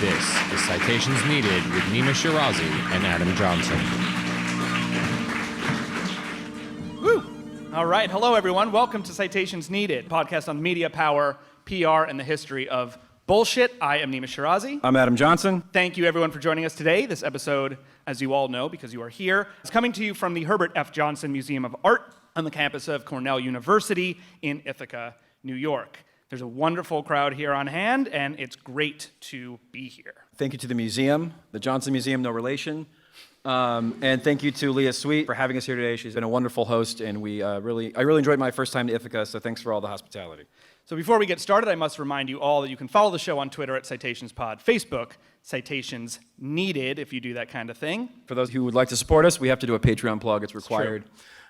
This is Citations Needed with Nima Shirazi and Adam Johnson. Woo! All right, hello everyone. Welcome to Citations Needed, podcast on media, power, PR, and the history of bullshit. I am Nima Shirazi. I'm Adam Johnson. Thank you everyone for joining us today. This episode, as you all know because you are here, is coming to you from the Herbert F. Johnson Museum of Art on the campus of Cornell University in Ithaca, New York. There's a wonderful crowd here on hand, and it's great to be here. Thank you to the museum, the Johnson Museum, no relation. And thank you to Leah Sweet for having us here today. She's been a wonderful host, and I really enjoyed my first time to Ithaca, so thanks for all the hospitality. So before we get started, I must remind you all that you can follow the show on Twitter at CitationsPod, Facebook, Citations Needed, if you do that kind of thing. For those who would like to support us, we have to do a Patreon plug. It's required.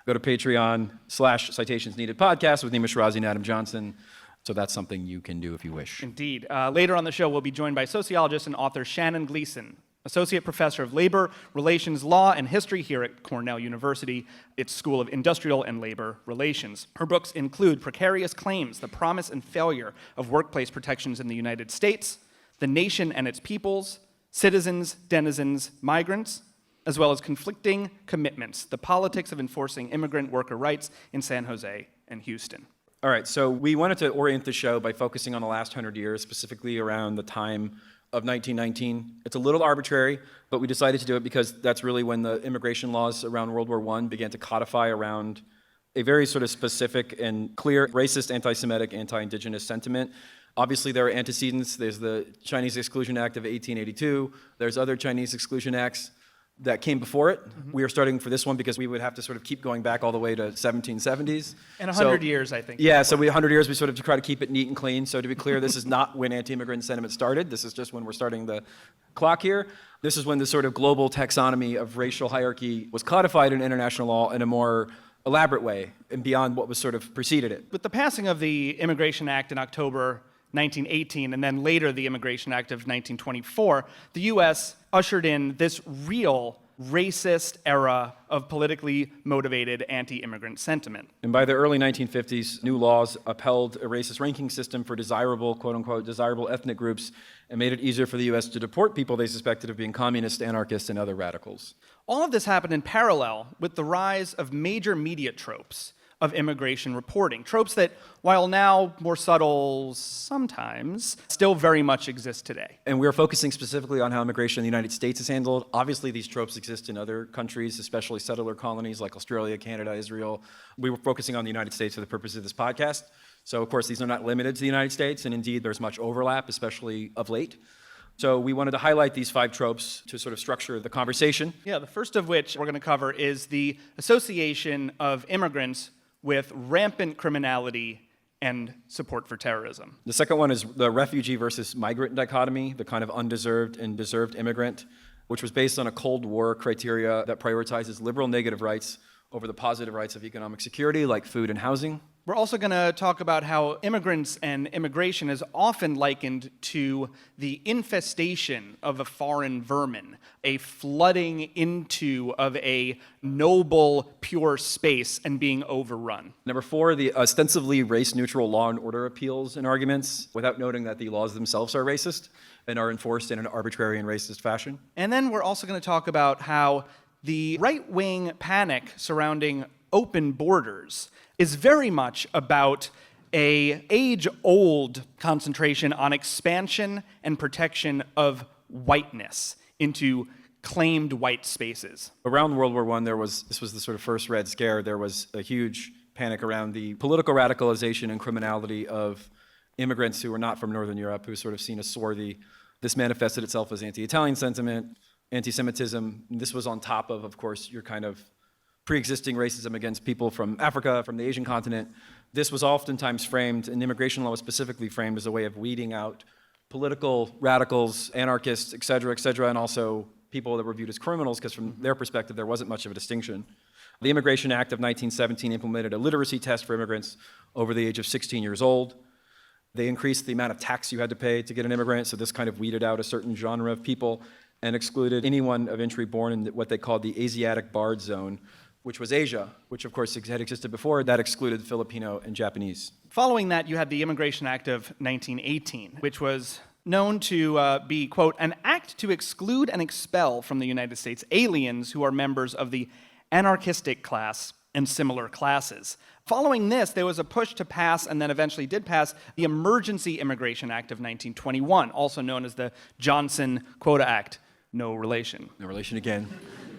Go to Patreon/Citations Needed Podcast with Nima Shirazi and Adam Johnson. So that's something you can do if you wish. Indeed. Later on the show, we'll be joined by sociologist and author Shannon Gleason, Associate Professor of Labor Relations Law and History here at Cornell University, its School of Industrial and Labor Relations. Her books include Precarious Claims, The Promise and Failure of Workplace Protections in the United States, The Nation and Its Peoples, Citizens, Denizens, Migrants, as well as Conflicting Commitments, The Politics of Enforcing Immigrant Worker Rights in San Jose and Houston. All right, so we wanted to orient the show by focusing on the last 100 years, specifically around the time of 1919. It's a little arbitrary, but we decided to do it because that's really when the immigration laws around World War I began to codify around a very sort of specific and clear racist, anti-Semitic, anti-indigenous sentiment. Obviously, there are antecedents. There's the Chinese Exclusion Act of 1882. There's other Chinese Exclusion Acts that came before it. Mm-hmm. We are starting for this one because we would have to sort of keep going back all the way to 1770s. And 100 years, I think. Yeah, so 100 years, we sort of try to keep it neat and clean. So to be clear, this is not when anti-immigrant sentiment started. This is just when we're starting the clock here. This is when the sort of global taxonomy of racial hierarchy was codified in international law in a more elaborate way and beyond what was sort of preceded it. With the passing of the Immigration Act in October 1918, and then later the Immigration Act of 1924, the U.S. ushered in this real racist era of politically motivated anti-immigrant sentiment. And by the early 1950s, new laws upheld a racist ranking system for desirable, quote-unquote, desirable ethnic groups and made it easier for the U.S. to deport people they suspected of being communists, anarchists, and other radicals. All of this happened in parallel with the rise of major media tropes of immigration reporting. Tropes that, while now more subtle sometimes, still very much exist today. And we're focusing specifically on how immigration in the United States is handled. Obviously, these tropes exist in other countries, especially settler colonies like Australia, Canada, Israel. We were focusing on the United States for the purpose of this podcast. So, of course, these are not limited to the United States, and indeed, there's much overlap, especially of late. So we wanted to highlight these 5 tropes to sort of structure the conversation. Yeah, the first of which we're going to cover is the association of immigrants with rampant criminality and support for terrorism. The second one is the refugee versus migrant dichotomy, the kind of undeserved and deserved immigrant, which was based on a Cold War criteria that prioritizes liberal negative rights over the positive rights of economic security, like food and housing. We're also going to talk about how immigrants and immigration is often likened to the infestation of a foreign vermin, a flooding into of a noble, pure space and being overrun. Number 4, the ostensibly race-neutral law and order appeals and arguments, without noting that the laws themselves are racist and are enforced in an arbitrary and racist fashion. And then we're also going to talk about how the right-wing panic surrounding open borders is very much about an age-old concentration on expansion and protection of whiteness into claimed white spaces. Around World War I, this was the sort of first Red Scare. There was a huge panic around the political radicalization and criminality of immigrants who were not from Northern Europe, who were sort of seen as swarthy. This manifested itself as anti-Italian sentiment, anti-Semitism. This was on top of course, your kind of pre-existing racism against people from Africa, from the Asian continent. This was oftentimes framed, and immigration law was specifically framed as a way of weeding out political radicals, anarchists, et cetera, and also people that were viewed as criminals, because from their perspective, there wasn't much of a distinction. The Immigration Act of 1917 implemented a literacy test for immigrants over the age of 16 years old. They increased the amount of tax you had to pay to get an immigrant, so this kind of weeded out a certain genre of people and excluded anyone of entry born in what they called the Asiatic Barred Zone, which was Asia, which of course had existed before. That excluded Filipino and Japanese. Following that, you had the Immigration Act of 1918, which was known to be, quote, an act to exclude and expel from the United States aliens who are members of the anarchistic class and similar classes. Following this, there was a push to pass, and then eventually did pass, the Emergency Immigration Act of 1921, also known as the Johnson Quota Act. No relation. No relation again.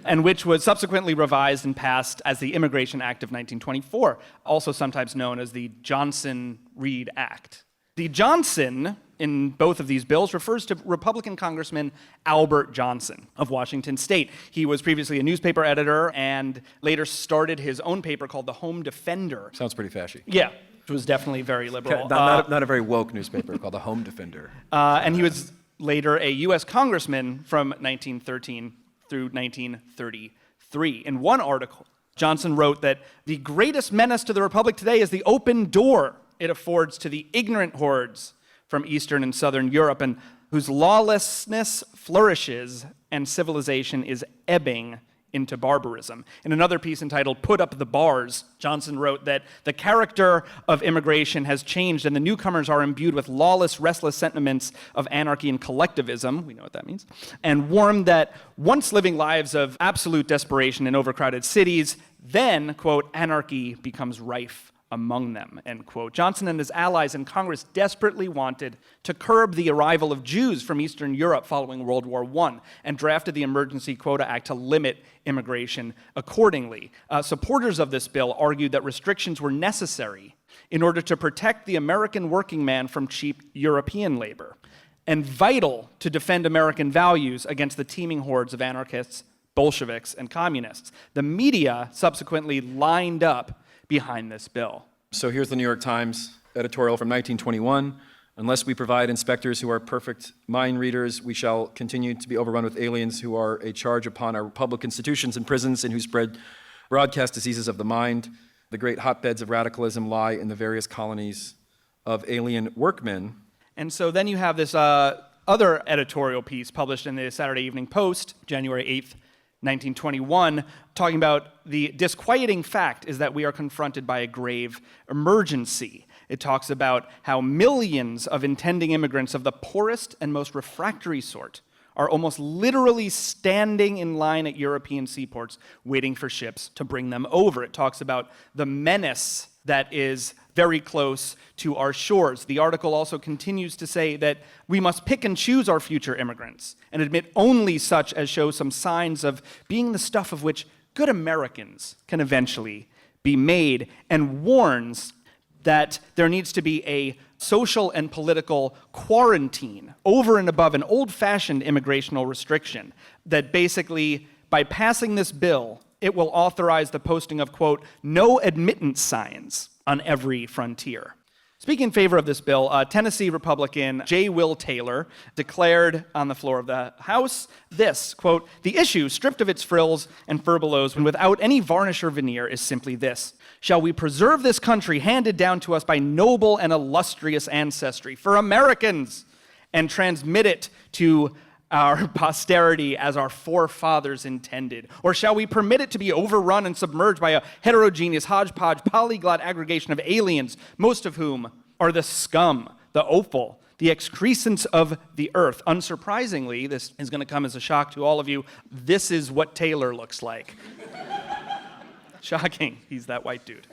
And which was subsequently revised and passed as the Immigration Act of 1924, also sometimes known as the Johnson-Reed Act. The Johnson in both of these bills refers to Republican Congressman Albert Johnson of Washington State. He was previously a newspaper editor and later started his own paper called The Home Defender. Sounds pretty fashy. Yeah, which was definitely very liberal. Not a very woke newspaper called The Home Defender. And he was later a U.S. congressman from 1913 through 1933. In one article, Johnson wrote that the greatest menace to the Republic today is the open door it affords to the ignorant hordes from Eastern and Southern Europe, and whose lawlessness flourishes and civilization is ebbing into barbarism. In another piece entitled Put Up the Bars, Johnson wrote that the character of immigration has changed and the newcomers are imbued with lawless, restless sentiments of anarchy and collectivism, we know what that means, and warned that once living lives of absolute desperation in overcrowded cities, then, quote, anarchy becomes rife among them, end quote. Johnson and his allies in Congress desperately wanted to curb the arrival of Jews from Eastern Europe following World War I and drafted the Emergency Quota Act to limit immigration accordingly. Supporters of this bill argued that restrictions were necessary in order to protect the American working man from cheap European labor and vital to defend American values against the teeming hordes of anarchists, Bolsheviks, and communists. The media subsequently lined up behind this bill. So here's the New York Times editorial from 1921. Unless we provide inspectors who are perfect mind readers, we shall continue to be overrun with aliens who are a charge upon our public institutions and prisons and who spread broadcast diseases of the mind. The great hotbeds of radicalism lie in the various colonies of alien workmen. And so then you have this other editorial piece published in the Saturday Evening Post, January 8th, 1921, talking about the disquieting fact is that we are confronted by a grave emergency. It talks about how millions of intending immigrants of the poorest and most refractory sort are almost literally standing in line at European seaports waiting for ships to bring them over. It talks about the menace that is very close to our shores. The article also continues to say that we must pick and choose our future immigrants and admit only such as show some signs of being the stuff of which good Americans can eventually be made, and warns that there needs to be a social and political quarantine over and above an old-fashioned immigrational restriction that basically, by passing this bill, it will authorize the posting of, quote, no admittance signs on every frontier. Speaking in favor of this bill, Tennessee Republican J. Will Taylor declared on the floor of the House this, quote, the issue, stripped of its frills and furbelows and without any varnish or veneer, is simply this. Shall we preserve this country handed down to us by noble and illustrious ancestry for Americans and transmit it to our posterity as our forefathers intended? Or shall we permit it to be overrun and submerged by a heterogeneous hodgepodge polyglot aggregation of aliens, most of whom are the scum, the offal, the excrescence of the earth? Unsurprisingly, this is going to come as a shock to all of you, this is what Taylor looks like. Shocking, he's that white dude.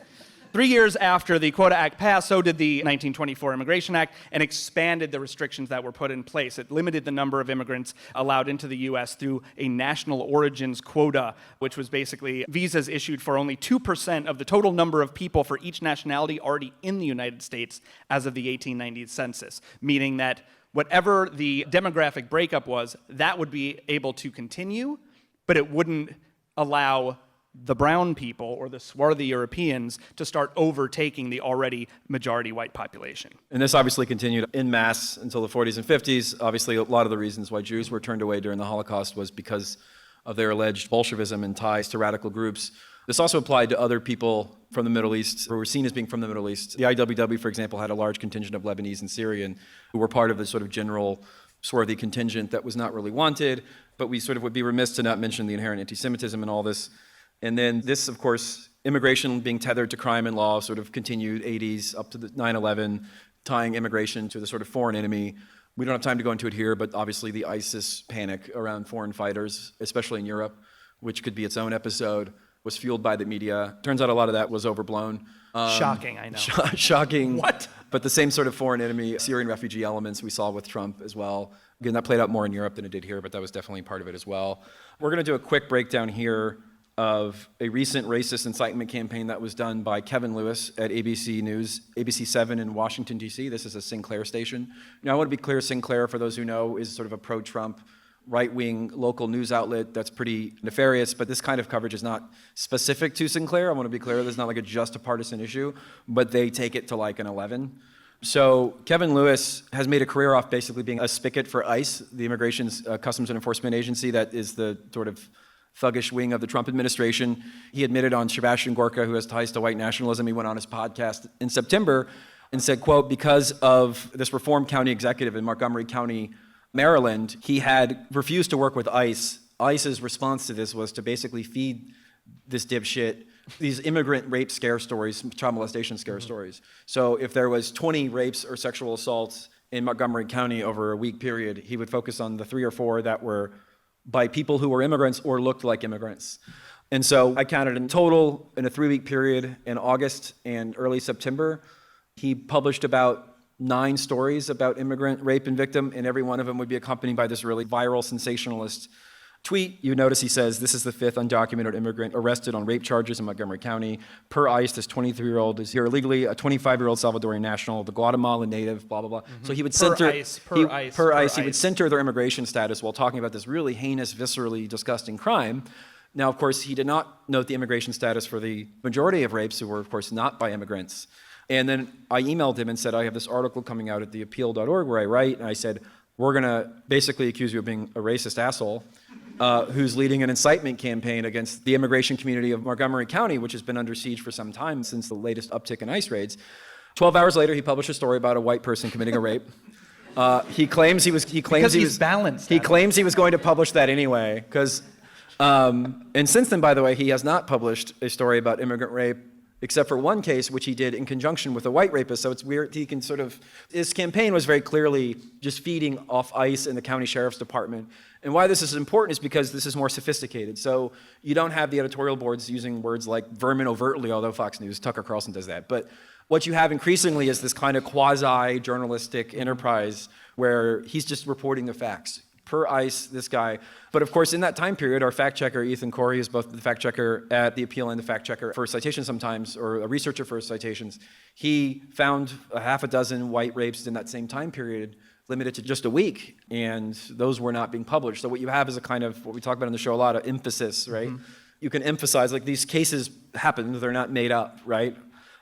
3 years after the Quota Act passed, so did the 1924 Immigration Act, and expanded the restrictions that were put in place. It limited the number of immigrants allowed into the U.S. through a national origins quota, which was basically visas issued for only 2% of the total number of people for each nationality already in the United States as of the 1890 census, meaning that whatever the demographic breakup was, that would be able to continue, but it wouldn't allow the brown people or the swarthy Europeans to start overtaking the already majority white population. And this obviously continued en masse until the 40s and 50s. Obviously, a lot of the reasons why Jews were turned away during the Holocaust was because of their alleged Bolshevism and ties to radical groups. This also applied to other people from the Middle East who were seen as being from the Middle East. The IWW, for example, had a large contingent of Lebanese and Syrian who were part of the sort of general swarthy contingent that was not really wanted, but we sort of would be remiss to not mention the inherent anti-Semitism in all this. And then this, of course, immigration being tethered to crime and law sort of continued 80s up to the 9/11, tying immigration to the sort of foreign enemy. We don't have time to go into it here, but obviously the ISIS panic around foreign fighters, especially in Europe, which could be its own episode, was fueled by the media. Turns out a lot of that was overblown. Shocking, I know. Shocking. What? But the same sort of foreign enemy, Syrian refugee elements we saw with Trump as well. Again, that played out more in Europe than it did here, but that was definitely part of it as well. We're going to do a quick breakdown here of a recent racist incitement campaign that was done by Kevin Lewis at ABC News, ABC 7 in Washington, D.C. This is a Sinclair station. Now, I want to be clear, Sinclair, for those who know, is sort of a pro-Trump, right-wing local news outlet that's pretty nefarious, but this kind of coverage is not specific to Sinclair. I want to be clear, this is not like just a partisan issue, but they take it to like an 11. So Kevin Lewis has made a career off basically being a spigot for ICE, the Immigration's Customs and Enforcement Agency that is the sort of thuggish wing of the Trump administration. He admitted on Sebastian Gorka, who has ties to white nationalism, he went on his podcast in September and said, quote, because of this reform county executive in Montgomery County, Maryland, he had refused to work with ICE. ICE's response to this was to basically feed this dipshit these immigrant rape scare stories, child molestation scare stories. So if there was 20 rapes or sexual assaults in Montgomery County over a week period, he would focus on the 3 or 4 that were by people who were immigrants or looked like immigrants. And so I counted in total in a 3-week period in August and early September, he published about 9 stories about immigrant rape and victim, and every one of them would be accompanied by this really viral sensationalist tweet. You notice he says, this is the 5th undocumented immigrant arrested on rape charges in Montgomery County. Per ICE, this 23-year-old is here illegally, a 25-year-old Salvadorian national, the Guatemalan native, blah, blah, blah. So he would center, he would center their immigration status while talking about this really heinous, viscerally disgusting crime. Now, of course, he did not note the immigration status for the majority of rapes who were, of course, not by immigrants. And then I emailed him and said, I have this article coming out at theappeal.org where I write, and I said, we're going to basically accuse you of being a racist asshole who's leading an incitement campaign against the immigration community of Montgomery County, which has been under siege for some time since the latest uptick in ICE raids. 12 hours later, he published a story about a white person committing a rape. He claims he was going to publish that anyway, because and since then, by the way, he has not published a story about immigrant rape, except for one case, which he did in conjunction with a white rapist. So it's weird, he can sort of, his campaign was very clearly just feeding off ICE and the county sheriff's department. And why this is important is because this is more sophisticated. So you don't have the editorial boards using words like vermin overtly, although Fox News, Tucker Carlson does that. But what you have increasingly is this kind of quasi-journalistic enterprise where he's just reporting the facts. Per ICE, this guy. But of course, in that time period, our fact checker, Ethan Corey, is both the fact checker at The Appeal and the fact checker for Citations sometimes, or a researcher for Citations. He found a half a dozen white rapes in that same time period, limited to just a week, and those were not being published. So what you have is a kind of, what we talk about in the show a lot, of emphasis, right? Mm-hmm. You can emphasize, like, these cases happen, they're not made up, right?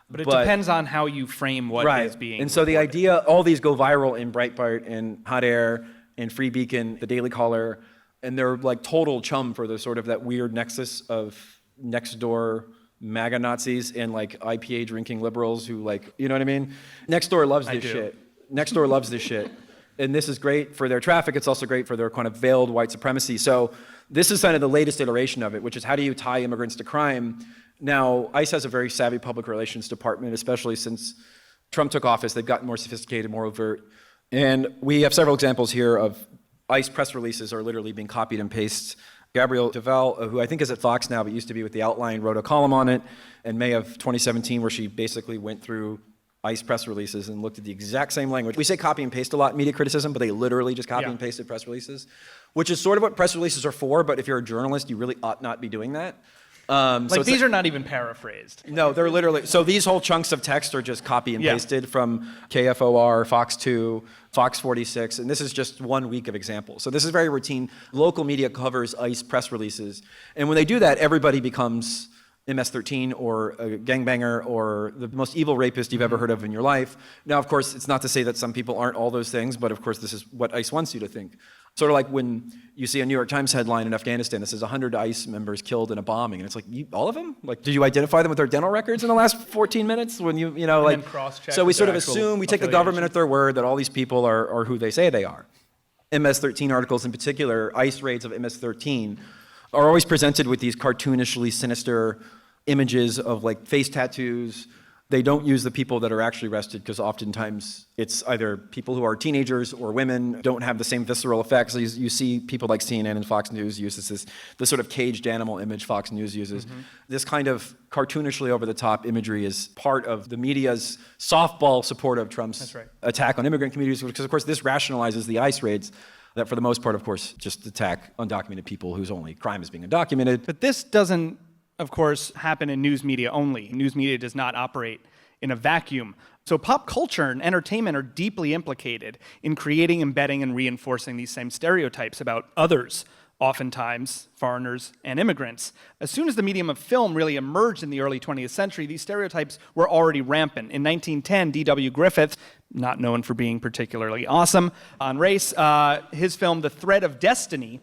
But it depends on how you frame what is being And so reported. The idea, all these go viral in Breitbart and Hot Air and Free Beacon, the Daily Caller, and they're like total chum for the sort of that weird nexus of next door MAGA Nazis and like IPA drinking liberals who, like, you know what I mean? Nextdoor loves this shit. Nextdoor loves this shit. And this is great for their traffic. It's also great for their kind of veiled white supremacy. So this is kind of the latest iteration of it, which is how do you tie immigrants to crime? Now, ICE has a very savvy public relations department, especially since Trump took office. They've gotten more sophisticated, more overt. And we have several examples here of ICE press releases are literally being copied and pasted. Gabrielle Deval, who I think is at Fox now, but used to be with The Outline, wrote a column on it in May of 2017 where she basically went through ICE press releases and looked at the exact same language. We say copy and paste a lot in media criticism, but they literally just copy and pasted press releases, which is sort of what press releases are for, but if you're a journalist, you really ought not be doing that. So these are not even paraphrased. No, they're literally, so these whole chunks of text are just copy and pasted from KFOR, Fox 2, Fox 46, and this is just 1 week of examples. So this is very routine. Local media covers ICE press releases, and when they do that, everybody becomes MS-13 or a gangbanger or the most evil rapist you've ever heard of in your life. Now, of course, it's not to say that some people aren't all those things, but of course, this is what ICE wants you to think. Sort of like when you see a New York Times headline in Afghanistan that says 100 ICE members killed in a bombing, and it's like, all of them? Like, did you identify them with their dental records in the last 14 minutes? When you know, like, so we sort of assume, we take the government at their word that all these people are who they say they are. MS-13 articles in particular, ICE raids of MS-13, are always presented with these cartoonishly sinister images of like face tattoos, They don't use the people that are actually arrested because oftentimes it's either people who are teenagers or women, don't have the same visceral effects. You see people like CNN and Fox News use this sort of caged animal image Fox News uses. This kind of cartoonishly over-the-top imagery is part of the media's softball support of Trump's attack on immigrant communities, because, of course, this rationalizes the ICE raids that, for the most part, of course, just attack undocumented people whose only crime is being undocumented. But this doesn't, of course, happen in news media only. News media does not operate in a vacuum. So pop culture and entertainment are deeply implicated in creating, embedding, and reinforcing these same stereotypes about others, oftentimes foreigners and immigrants. As soon as the medium of film really emerged in the early 20th century, these stereotypes were already rampant. In 1910, D.W. Griffith, not known for being particularly awesome on race, his film The Thread of Destiny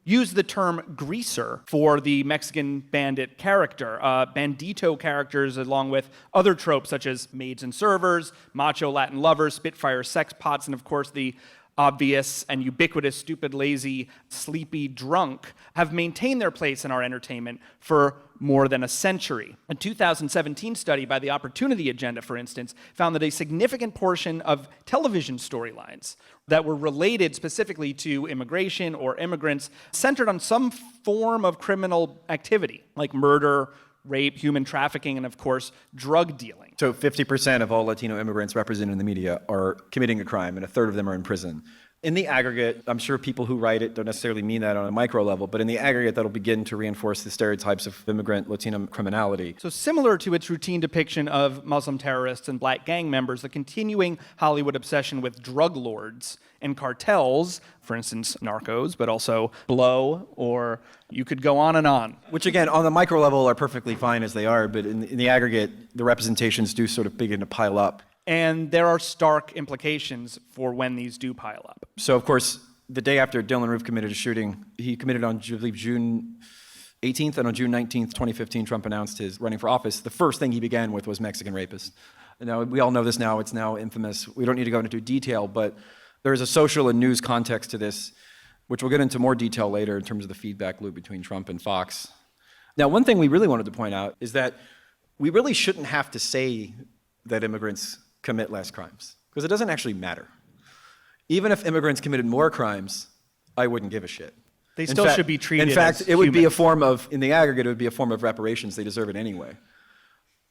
used the term greaser for the Mexican bandit character. Bandito characters, along with other tropes such as maids and servers, macho Latin lovers, Spitfire sex pots, and of course the obvious and ubiquitous stupid, lazy, sleepy drunk, have maintained their place in our entertainment for more than a century. A 2017 study by the Opportunity Agenda, for instance, found that a significant portion of television storylines that were related specifically to immigration or immigrants centered on some form of criminal activity, like murder, rape, human trafficking, and of course, drug dealing. So 50% of all Latino immigrants represented in the media are committing a crime, and a third of them are in prison. In the aggregate, I'm sure people who write it don't necessarily mean that on a micro level, but in the aggregate, that'll begin to reinforce the stereotypes of immigrant Latino criminality. So similar to its routine depiction of Muslim terrorists and black gang members, the continuing Hollywood obsession with drug lords and cartels, for instance, Narcos, but also Blow, or you could go on and on. Which, again, on the micro level are perfectly fine as they are, but in the aggregate, the representations do sort of begin to pile up. And there are stark implications for when these do pile up. So, of course, the day after Dylan Roof committed a shooting, he committed on, I believe, June 18th, and on June 19th, 2015, Trump announced his running for office. The first thing he began with was Mexican rapists. Now, we all know this now. It's now infamous. We don't need to go into detail, but there is a social and news context to this, which we'll get into more detail later in terms of the feedback loop between Trump and Fox. Now, one thing we really wanted to point out is that we really shouldn't have to say that immigrants commit less crimes, because it doesn't actually matter. Even if immigrants committed more crimes, I wouldn't give a shit. They still should be treated as human. In fact, it would be a form of, in the aggregate, it would be a form of reparations. They deserve it anyway.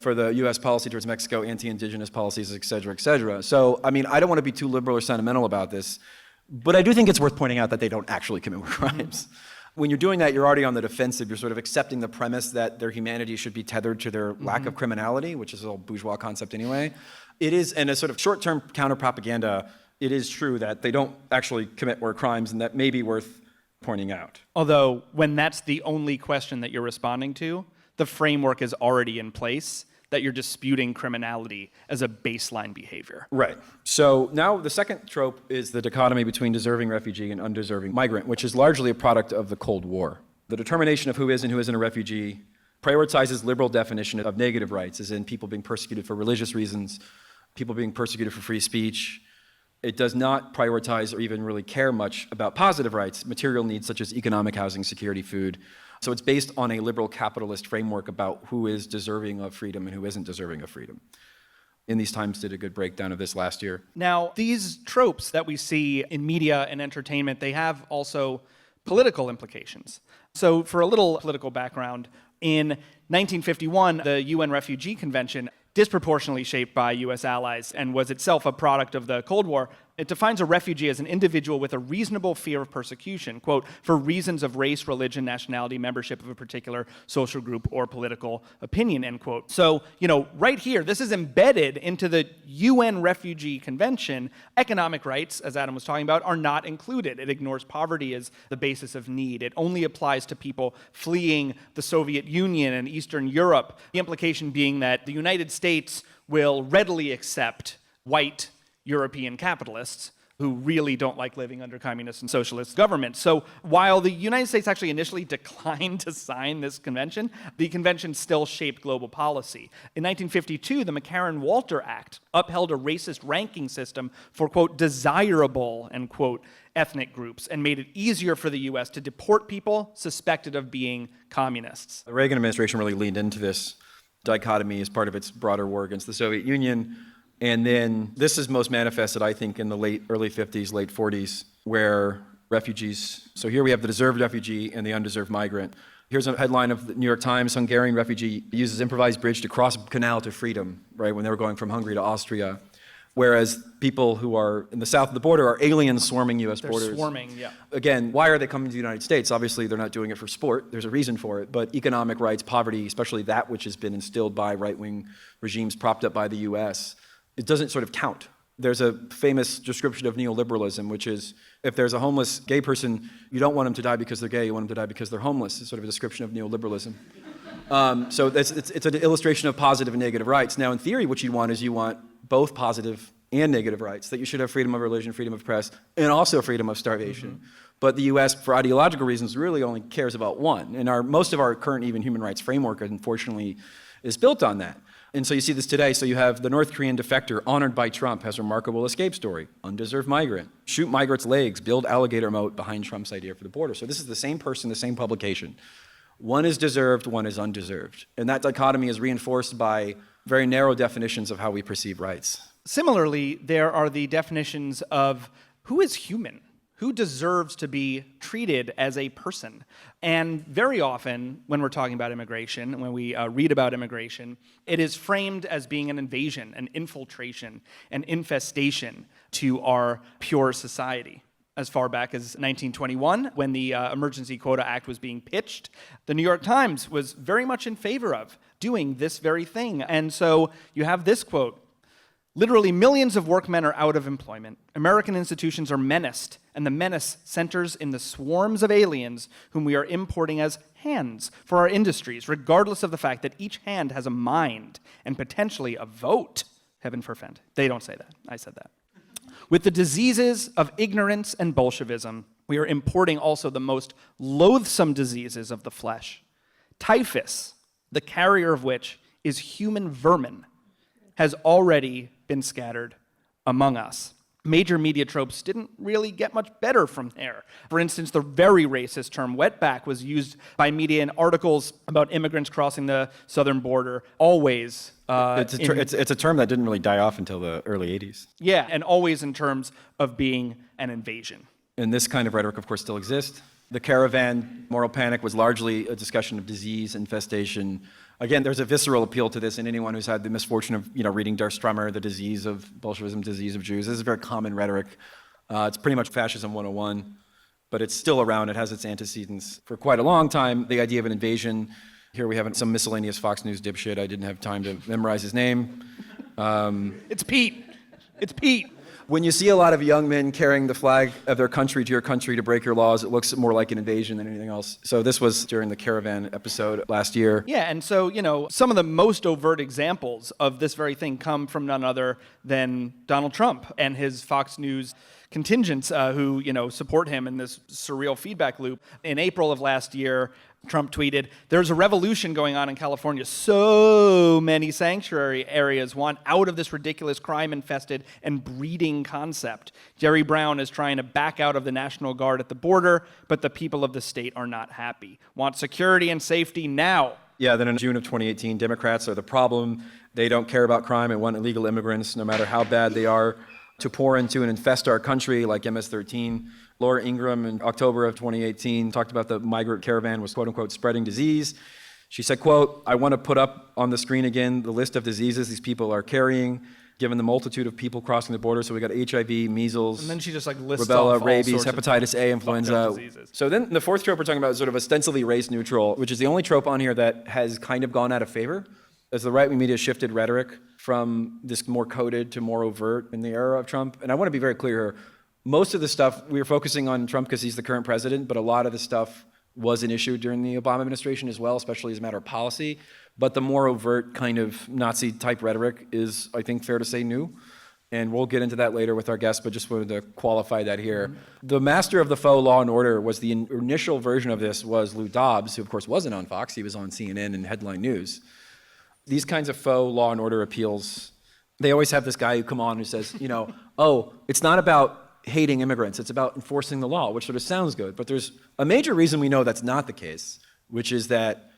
For the U.S. policy towards Mexico, anti-indigenous policies, et cetera, et cetera. So, I mean, I don't want to be too liberal or sentimental about this, but I do think it's worth pointing out that they don't actually commit more crimes. When you're doing that, you're already on the defensive. You're sort of accepting the premise that their humanity should be tethered to their lack of criminality, which is a bourgeois concept anyway. It is, and a sort of short-term counter-propaganda, it is true that they don't actually commit more crimes, and that may be worth pointing out. Although, when that's the only question that you're responding to, the framework is already in place that you're disputing criminality as a baseline behavior. Right. So now the second trope is the dichotomy between deserving refugee and undeserving migrant, which is largely a product of the Cold War. The determination of who is and who isn't a refugee prioritizes liberal definition of negative rights, as in people being persecuted for religious reasons, people being persecuted for free speech. It does not prioritize or even really care much about positive rights, material needs such as economic, housing, security, food. So it's based on a liberal capitalist framework about who is deserving of freedom and who isn't deserving of freedom. In These Times did a good breakdown of this last year. Now, these tropes that we see in media and entertainment, they have also political implications. So for a little political background, in 1951, the UN Refugee Convention, disproportionately shaped by US allies and was itself a product of the Cold War, it defines a refugee as an individual with a reasonable fear of persecution, quote, for reasons of race, religion, nationality, membership of a particular social group or political opinion, end quote. So, right here, this is embedded into the UN Refugee Convention. Economic rights, as Adam was talking about, are not included. It ignores poverty as the basis of need. It only applies to people fleeing the Soviet Union and Eastern Europe, the implication being that the United States will readily accept white European capitalists who really don't like living under communist and socialist governments. So while the United States actually initially declined to sign this convention, the convention still shaped global policy. In 1952, the McCarran-Walter Act upheld a racist ranking system for, quote, desirable, end quote, ethnic groups, and made it easier for the U.S. to deport people suspected of being communists. The Reagan administration really leaned into this dichotomy as part of its broader war against the Soviet Union. And then this is most manifested, I think, in the early 50s, late 40s, where refugees, so here we have the deserved refugee and the undeserved migrant. Here's a headline of the New York Times: Hungarian refugee uses improvised bridge to cross canal to freedom, right, when they were going from Hungary to Austria. Whereas people who are in the south of the border are aliens swarming U.S. borders. They're swarming, yeah. Again, why are they coming to the United States? Obviously, they're not doing it for sport. There's a reason for it. But economic rights, poverty, especially that which has been instilled by right-wing regimes propped up by the U.S., it doesn't sort of count. There's a famous description of neoliberalism, which is if there's a homeless gay person, you don't want them to die because they're gay, you want them to die because they're homeless. It's sort of a description of neoliberalism. So it's an illustration of positive and negative rights. Now, in theory, what you want both positive and negative rights, that you should have freedom of religion, freedom of press, and also freedom of starvation. Mm-hmm. But the U.S., for ideological reasons, really only cares about one. And most of our current even human rights framework, unfortunately, is built on that. And so you see this today. So you have the North Korean defector honored by Trump, has remarkable escape story, undeserved migrant, shoot migrants' legs, build alligator moat behind Trump's idea for the border. So this is the same person, the same publication. One is deserved, one is undeserved. And that dichotomy is reinforced by very narrow definitions of how we perceive rights. Similarly, there are the definitions of who is human, who deserves to be treated as a person. And very often, when we're talking about immigration, when we read about immigration, it is framed as being an invasion, an infiltration, an infestation to our pure society. As far back as 1921, when the Emergency Quota Act was being pitched, the New York Times was very much in favor of doing this very thing. And so you have this quote: "Literally millions of workmen are out of employment. American institutions are menaced, and the menace centers in the swarms of aliens whom we are importing as hands for our industries, regardless of the fact that each hand has a mind and potentially a vote." Heaven forfend. They don't say that. I said that. "With the diseases of ignorance and Bolshevism, we are importing also the most loathsome diseases of the flesh. Typhus, the carrier of which is human vermin, has already been scattered among us." Major media tropes didn't really get much better from there. For instance, the very racist term wetback was used by media in articles about immigrants crossing the southern border, always. It's a term that didn't really die off until the early 80s. Yeah, and always in terms of being an invasion. And this kind of rhetoric, of course, still exists. The caravan moral panic was largely a discussion of disease, infestation. Again, there's a visceral appeal to this in anyone who's had the misfortune of reading Der Strummer, The Disease of Bolshevism, Disease of Jews. This is very common rhetoric. It's pretty much Fascism 101, but it's still around. It has its antecedents for quite a long time. The idea of an invasion. Here we have some miscellaneous Fox News dipshit. I didn't have time to memorize his name. It's Pete. It's Pete. When you see a lot of young men carrying the flag of their country to your country to break your laws, it looks more like an invasion than anything else. So this was during the caravan episode last year. Yeah, and so, some of the most overt examples of this very thing come from none other than Donald Trump and his Fox News contingents who, support him in this surreal feedback loop. In April of last year, Trump tweeted, "There's a revolution going on in California. So many sanctuary areas want out of this ridiculous crime-infested and breeding concept. Jerry Brown is trying to back out of the National Guard at the border, but the people of the state are not happy. Want security and safety now." Yeah, then in June of 2018, Democrats are the problem. They don't care about crime and want illegal immigrants, no matter how bad they are, to pour into and infest our country like MS-13. Laura Ingraham in October of 2018 talked about the migrant caravan was quote-unquote spreading disease. She said, quote, "I want to put up on the screen again the list of diseases these people are carrying, given the multitude of people crossing the border." So we got HIV, measles, and then she just lists rubella, off rabies, hepatitis A, influenza. So then the fourth trope we're talking about is sort of ostensibly race neutral, which is the only trope on here that has kind of gone out of favor as the right-wing media shifted rhetoric from this more coded to more overt in the era of Trump. And I want to be very clear here. Most of the stuff, we were focusing on Trump because he's the current president, but a lot of the stuff was an issue during the Obama administration as well, especially as a matter of policy. But the more overt kind of Nazi-type rhetoric is, I think, fair to say, new. And we'll get into that later with our guests, but just wanted to qualify that here. Mm-hmm. The master of the faux law and order was the initial version of this was Lou Dobbs, who of course wasn't on Fox, he was on CNN and Headline News. These kinds of faux law and order appeals, they always have this guy who come on who says, oh, it's not about hating immigrants, it's about enforcing the law, which sort of sounds good. But there's a major reason we know that's not the case, which is that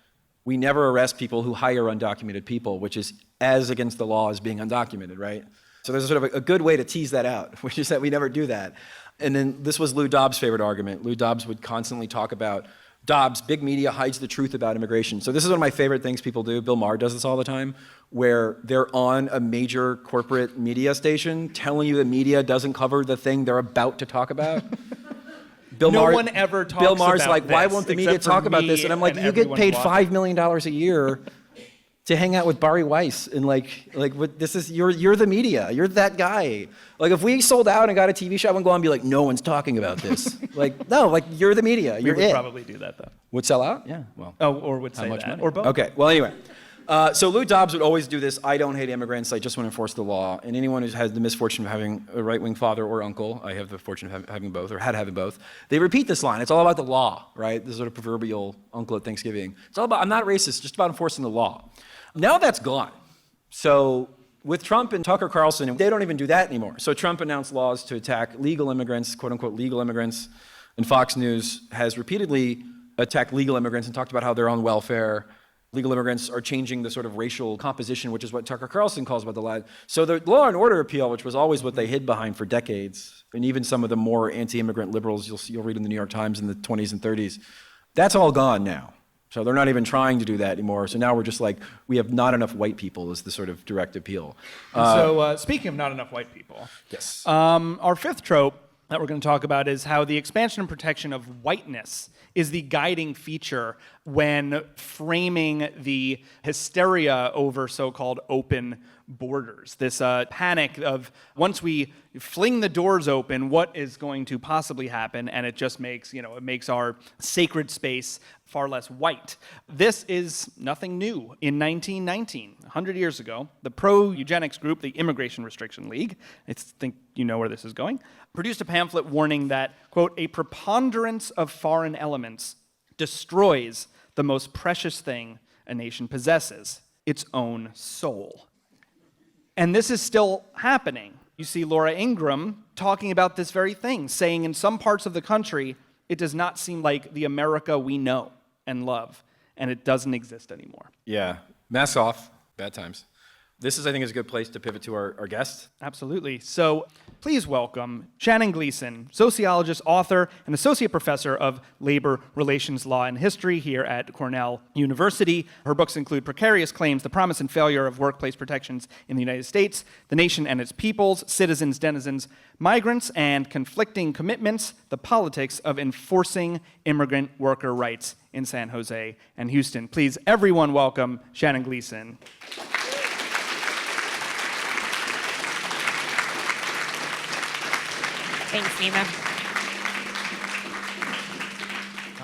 we never arrest people who hire undocumented people, which is as against the law as being undocumented, right? So there's sort of a good way to tease that out, which is that we never do that. And then this was Lou Dobbs' favorite argument. Lou Dobbs would constantly talk about big media hides the truth about immigration. So this is one of my favorite things people do. Bill Maher does this all the time, where they're on a major corporate media station telling you the media doesn't cover the thing they're about to talk about. No one ever talks Bill Maher's about like, why this, won't the media except for talk about me this? And I'm like, and you get everyone paid watching. $5 million a year to hang out with Barry Weiss, and what this is, you're the media, you're that guy. Like, if we sold out and got a TV show, I wouldn't go on and be like, no one's talking about this. No, you're the media, you're We would it. probably do that, though. Would sell out? Yeah, well. Oh, or would say How much that, money? or both. Okay, well, anyway. So Lou Dobbs would always do this, I don't hate immigrants, I just want to enforce the law. And anyone who's had the misfortune of having a right-wing father or uncle, I have the fortune of having both, or had having both, they repeat this line. It's all about the law, right? This sort of proverbial uncle at Thanksgiving. It's all about, I'm not racist, just about enforcing the law. Now that's gone. So with Trump and Tucker Carlson, they don't even do that anymore. So Trump announced laws to attack legal immigrants, quote unquote legal immigrants, and Fox News has repeatedly attacked legal immigrants and talked about how they're on welfare. Legal immigrants are changing the sort of racial composition, which is what Tucker Carlson calls about the lie. So the law and order appeal, which was always what they hid behind for decades, and even some of the more anti-immigrant liberals you'll read in the New York Times in the 20s and 30s, that's all gone now. So they're not even trying to do that anymore. So now we're just like, we have not enough white people is the sort of direct appeal. So speaking of not enough white people, Yes. our fifth trope that we're going to talk about is how the expansion and protection of whiteness is the guiding feature when framing the hysteria over so-called open borders. This panic of once we fling the doors open, what is going to possibly happen? And it just makes, it makes our sacred space far less white. This is nothing new. In 1919, 100 years ago, the pro-eugenics group, the Immigration Restriction League, I think you know where this is going, produced a pamphlet warning that, quote, a preponderance of foreign elements destroys the most precious thing a nation possesses, its own soul. And this is still happening. You see Laura Ingraham talking about this very thing, saying in some parts of the country, it does not seem like the America we know and love, and it doesn't exist anymore. Yeah, masks off, bad times. This is, I think, is a good place to pivot to our guest. Absolutely. So please welcome Shannon Gleason, sociologist, author, and associate professor of labor relations law and history here at Cornell University. Her books include Precarious Claims, The Promise and Failure of Workplace Protections in the United States, The Nation and Its Peoples, Citizens, Denizens, Migrants, and Conflicting Commitments, The Politics of Enforcing Immigrant Worker Rights in San Jose and Houston. Please, everyone welcome Shannon Gleason. Thanks, Nima.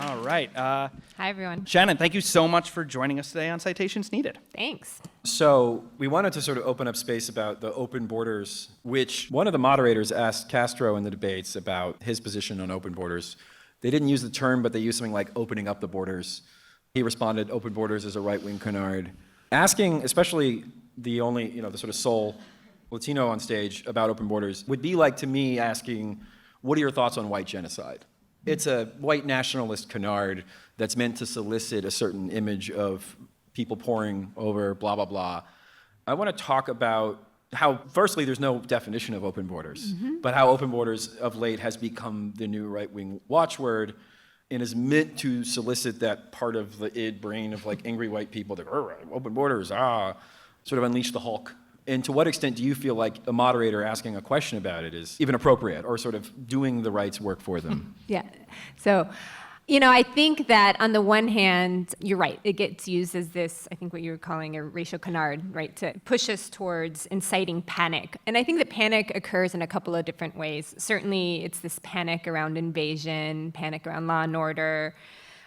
All right. Hi, everyone. Shannon, thank you so much for joining us today on Citations Needed. Thanks. So we wanted to sort of open up space about the open borders, which one of the moderators asked Castro in the debates about his position on open borders. They didn't use the term, but they used something like opening up the borders. He responded, open borders is a right-wing canard. Asking, especially the only, the sort of sole Latino on stage about open borders would be like to me asking, what are your thoughts on white genocide? It's a white nationalist canard that's meant to solicit a certain image of people pouring over blah, blah, blah. I want to talk about how, firstly, there's no definition of open borders, but how open borders of late has become the new right-wing watchword and is meant to solicit that part of the id brain of like angry white people that, open borders, sort of unleash the Hulk. And to what extent do you feel like a moderator asking a question about it is even appropriate or sort of doing the rights work for them? Yeah. So, I think that on the one hand, you're right. It gets used as this, I think what you were calling a racial canard, right, to push us towards inciting panic. And I think that panic occurs in a couple of different ways. Certainly, it's this panic around invasion, panic around law and order,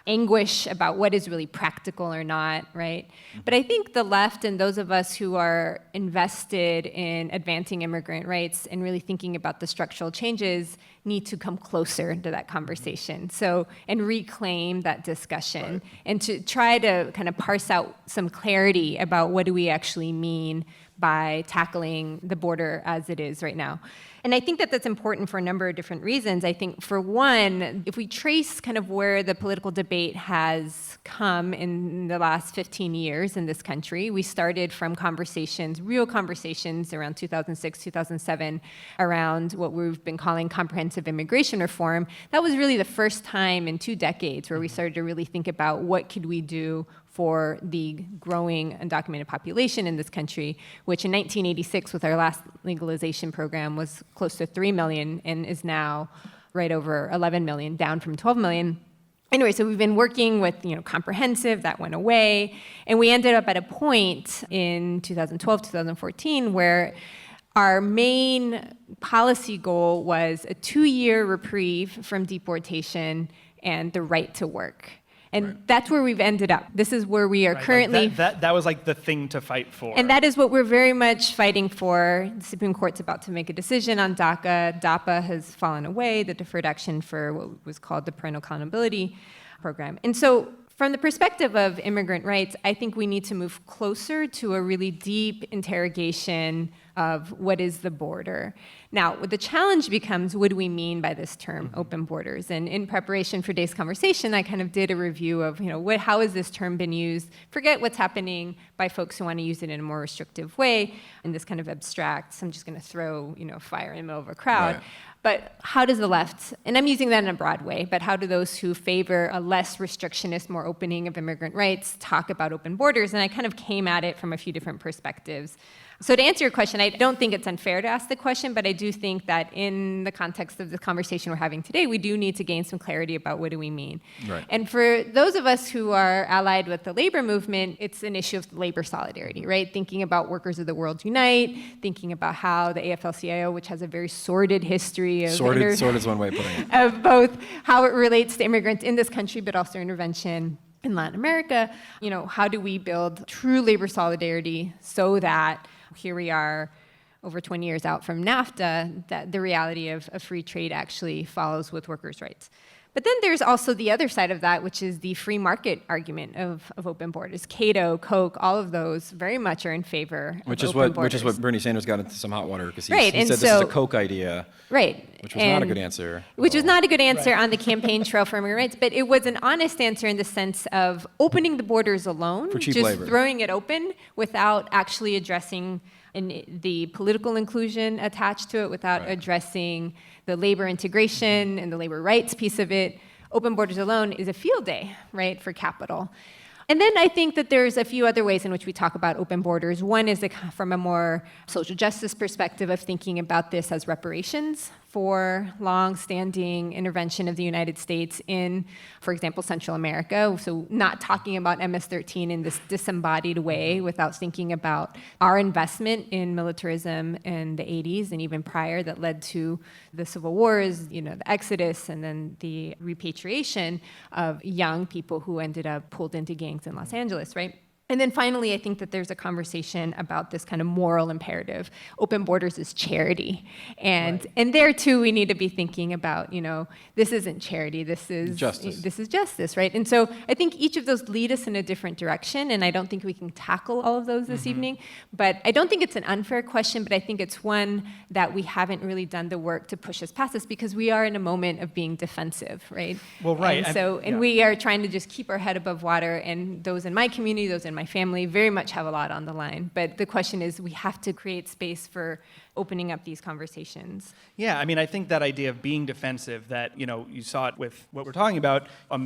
anguish about what is really practical or not, right? But I think the left and those of us who are invested in advancing immigrant rights and really thinking about the structural changes need to come closer to that conversation. So, and reclaim that discussion and to try to kind of parse out some clarity about what do we actually mean by tackling the border as it is right now. And I think that that's important for a number of different reasons. I think, for one, if we trace kind of where the political debate has come in the last 15 years in this country, we started from conversations, real conversations around 2006, 2007, around what we've been calling comprehensive immigration reform. That was really the first time in 2 decades where we started to really think about what could we do for the growing undocumented population in this country, which in 1986, with our last legalization program, was close to 3 million and is now right over 11 million, down from 12 million. Anyway, so we've been working with, comprehensive, that went away, and we ended up at a point in 2012, 2014, where our main policy goal was a 2-year reprieve from deportation and the right to work. And that's where we've ended up. This is where we are currently. That was like the thing to fight for. And that is what we're very much fighting for. The Supreme Court's about to make a decision on DACA. DAPA has fallen away, the deferred action for what was called the Parental Accountability Program. And so, from the perspective of immigrant rights, I think we need to move closer to a really deep interrogation of what is the border. Now, what the challenge becomes, what do we mean by this term, open borders? And in preparation for today's conversation, I kind of did a review of, how has this term been used? Forget what's happening by folks who want to use it in a more restrictive way, in this kind of abstract, I'm just going to throw, fire in the middle of a crowd. Right. But how does the left, and I'm using that in a broad way, but how do those who favor a less restrictionist, more opening of immigrant rights talk about open borders? And I kind of came at it from a few different perspectives. So to answer your question, I don't think it's unfair to ask the question, but I do think that in the context of the conversation we're having today, we do need to gain some clarity about what do we mean. Right. And for those of us who are allied with the labor movement, it's an issue of labor solidarity, right? Thinking about Workers of the World Unite, thinking about how the AFL-CIO, which has a very sordid history of Sordid is one way of putting it. of both how it relates to immigrants in this country, but also intervention in Latin America. How do we build true labor solidarity so that here we are over 20 years out from NAFTA, that the reality of free trade actually follows with workers' rights. But then there's also the other side of that, which is the free market argument of open borders. Cato, Koch, all of those very much are in favor of open borders. Which is what Bernie Sanders got into some hot water because he Right, said and this is a Koch idea. Right. Which was not a good answer. Which was not a good answer on the campaign trail for immigrant rights, but it was an honest answer in the sense of opening the borders alone, For cheap just labor. throwing it open without actually addressing the political inclusion attached to it, without Right. addressing the labor integration and the labor rights piece of it. Open borders alone is a field day, right, for capital. And then I think that there's a few other ways in which we talk about open borders. One is from a more social justice perspective of thinking about this as reparations for long-standing intervention of the United States in, for example, Central America. So not talking about MS-13 in this disembodied way without thinking about our investment in militarism in the 80s and even prior that led to the civil wars, the exodus, and then the repatriation of young people who ended up pulled into gangs in Los Angeles, right? And then finally, I think that there's a conversation about this kind of moral imperative. Open borders is charity. And there too, we need to be thinking about, this isn't charity, this is Justice. This is justice, right? And so I think each of those lead us in a different direction, and I don't think we can tackle all of those this evening. But I don't think it's an unfair question, but I think it's one that we haven't really done the work to push us past this because we are in a moment of being defensive, right? Well, right. And we are trying to just keep our head above water, and those in my community, those in my family very much have a lot on the line. But the question is, we have to create space for opening up these conversations. Yeah, I think that idea of being defensive, that, you saw it with what we're talking about, a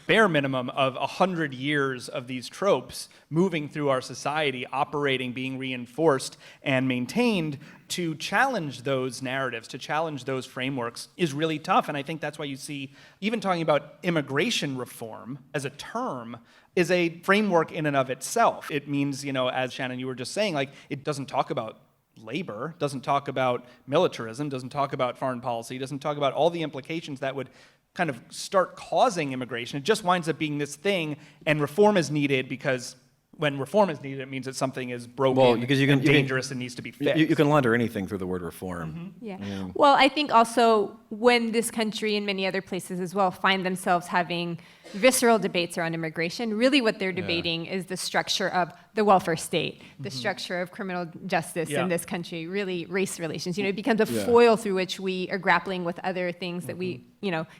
bare minimum of 100 years of these tropes moving through our society, operating, being reinforced and maintained to challenge those narratives, to challenge those frameworks is really tough. And I think that's why you see, even talking about immigration reform as a term, is a framework in and of itself. It means, as Shannon, you were just saying, it doesn't talk about labor, doesn't talk about militarism, doesn't talk about foreign policy, doesn't talk about all the implications that would kind of start causing immigration. It just winds up being this thing, and reform is needed because when reform is needed, it means that something is broken and dangerous and needs to be fixed. You can launder anything through the word reform. Yeah. Well, I think also when this country and many other places as well find themselves having visceral debates around immigration, really what they're debating is the structure of the welfare state, the structure of criminal justice in this country, really race relations. It becomes a foil through which we are grappling with other things that we,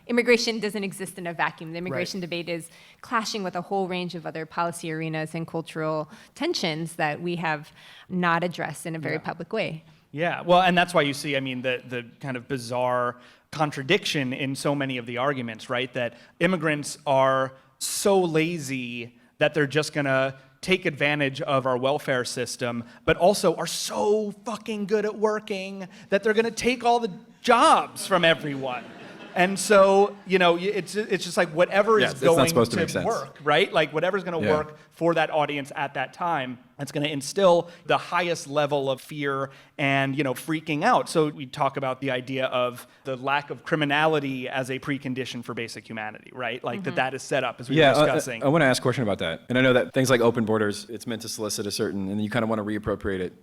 immigration doesn't exist in a vacuum. The immigration debate is clashing with a whole range of other policy arenas and cultural tensions that we have not addressed in a very public way. Yeah, well, and that's why you see, the kind of bizarre contradiction in so many of the arguments, right? That immigrants are so lazy that they're just gonna take advantage of our welfare system, but also are so fucking good at working that they're gonna take all the jobs from everyone. And so, it's just like whatever is going to work, right? Like whatever's going to work for that audience at that time, that's going to instill the highest level of fear and, freaking out. So we talk about the idea of the lack of criminality as a precondition for basic humanity, right? Like that is set up as we were discussing. I want to ask a question about that. And I know that things like open borders, it's meant to solicit a certain, and you kind of want to reappropriate it.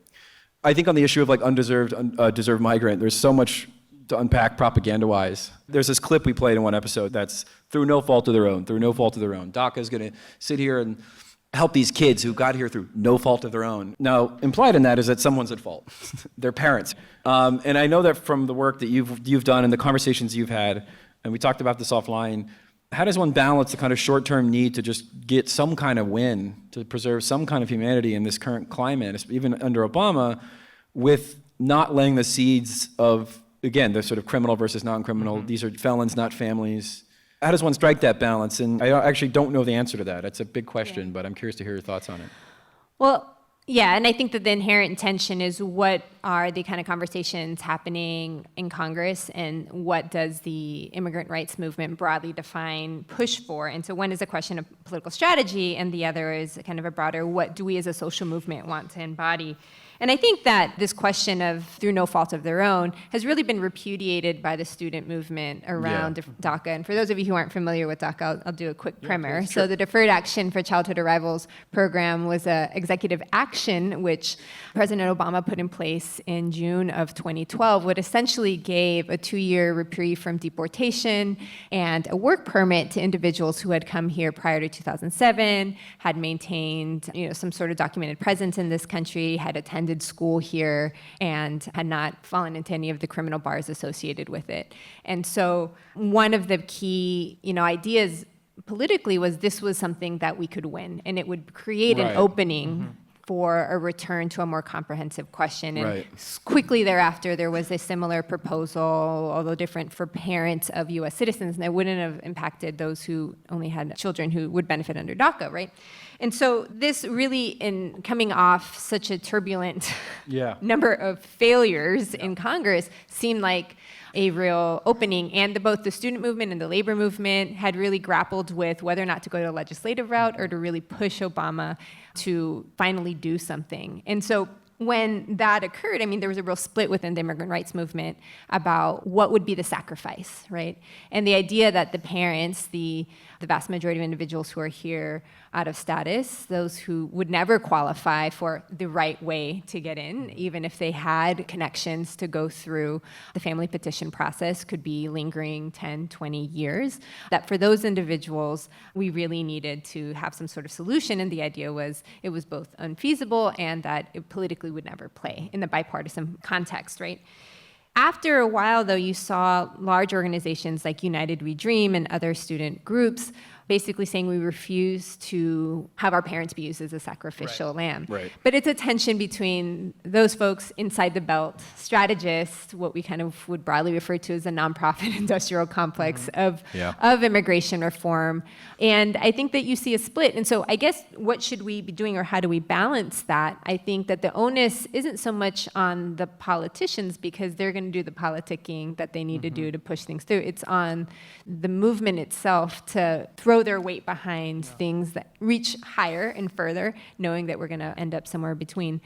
I think on the issue of like deserved migrant, there's so much to unpack propaganda-wise. There's this clip we played in one episode that's through no fault of their own. DACA is going to sit here and help these kids who got here through no fault of their own. Now, implied in that is that someone's at fault, their parents. And I know that from the work that you've done and the conversations you've had, and we talked about this offline, how does one balance the kind of short-term need to just get some kind of win, to preserve some kind of humanity in this current climate, even under Obama, with not laying the seeds of, again, the sort of criminal versus non-criminal, these are felons, not families. How does one strike that balance? And I actually don't know the answer to that. It's a big question, but I'm curious to hear your thoughts on it. Well, yeah, and I think that the inherent tension is what are the kind of conversations happening in Congress and what does the immigrant rights movement broadly define push for? And so one is a question of political strategy and the other is kind of a broader, what do we as a social movement want to embody? And I think that this question of through no fault of their own has really been repudiated by the student movement around DACA. And for those of you who aren't familiar with DACA, I'll do a quick primer. So the Deferred Action for Childhood Arrivals program was an executive action which President Obama put in place in June of 2012, which essentially gave a 2-year reprieve from deportation and a work permit to individuals who had come here prior to 2007, had maintained some sort of documented presence in this country, had attended school here, and had not fallen into any of the criminal bars associated with it. And so one of the key ideas politically was this was something that we could win, and it would create an opening for a return to a more comprehensive question. And quickly thereafter, there was a similar proposal, although different, for parents of U.S. citizens, and that wouldn't have impacted those who only had children who would benefit under DACA, right? And so this really, in coming off such a turbulent number of failures in Congress, seemed like a real opening. And both the student movement and the labor movement had really grappled with whether or not to go the legislative route or to really push Obama to finally do something. And so when that occurred, there was a real split within the immigrant rights movement about what would be the sacrifice, right? And the idea that the parents, the vast majority of individuals who are here out of status, those who would never qualify for the right way to get in, even if they had connections to go through the family petition process, could be lingering 10, 20 years, that for those individuals, we really needed to have some sort of solution. And the idea was it was both unfeasible and that it politically would never play in the bipartisan context, right? After a while, though, you saw large organizations like United We Dream and other student groups basically saying we refuse to have our parents be used as a sacrificial lamb. Right. But it's a tension between those folks inside the belt, strategists, what we kind of would broadly refer to as a nonprofit industrial complex of immigration reform. And I think that you see a split. And so I guess what should we be doing, or how do we balance that? I think that the onus isn't so much on the politicians because they're going to do the politicking that they need to do to push things through. It's on the movement itself to throw their weight behind things that reach higher and further, knowing that we're going to end up somewhere between.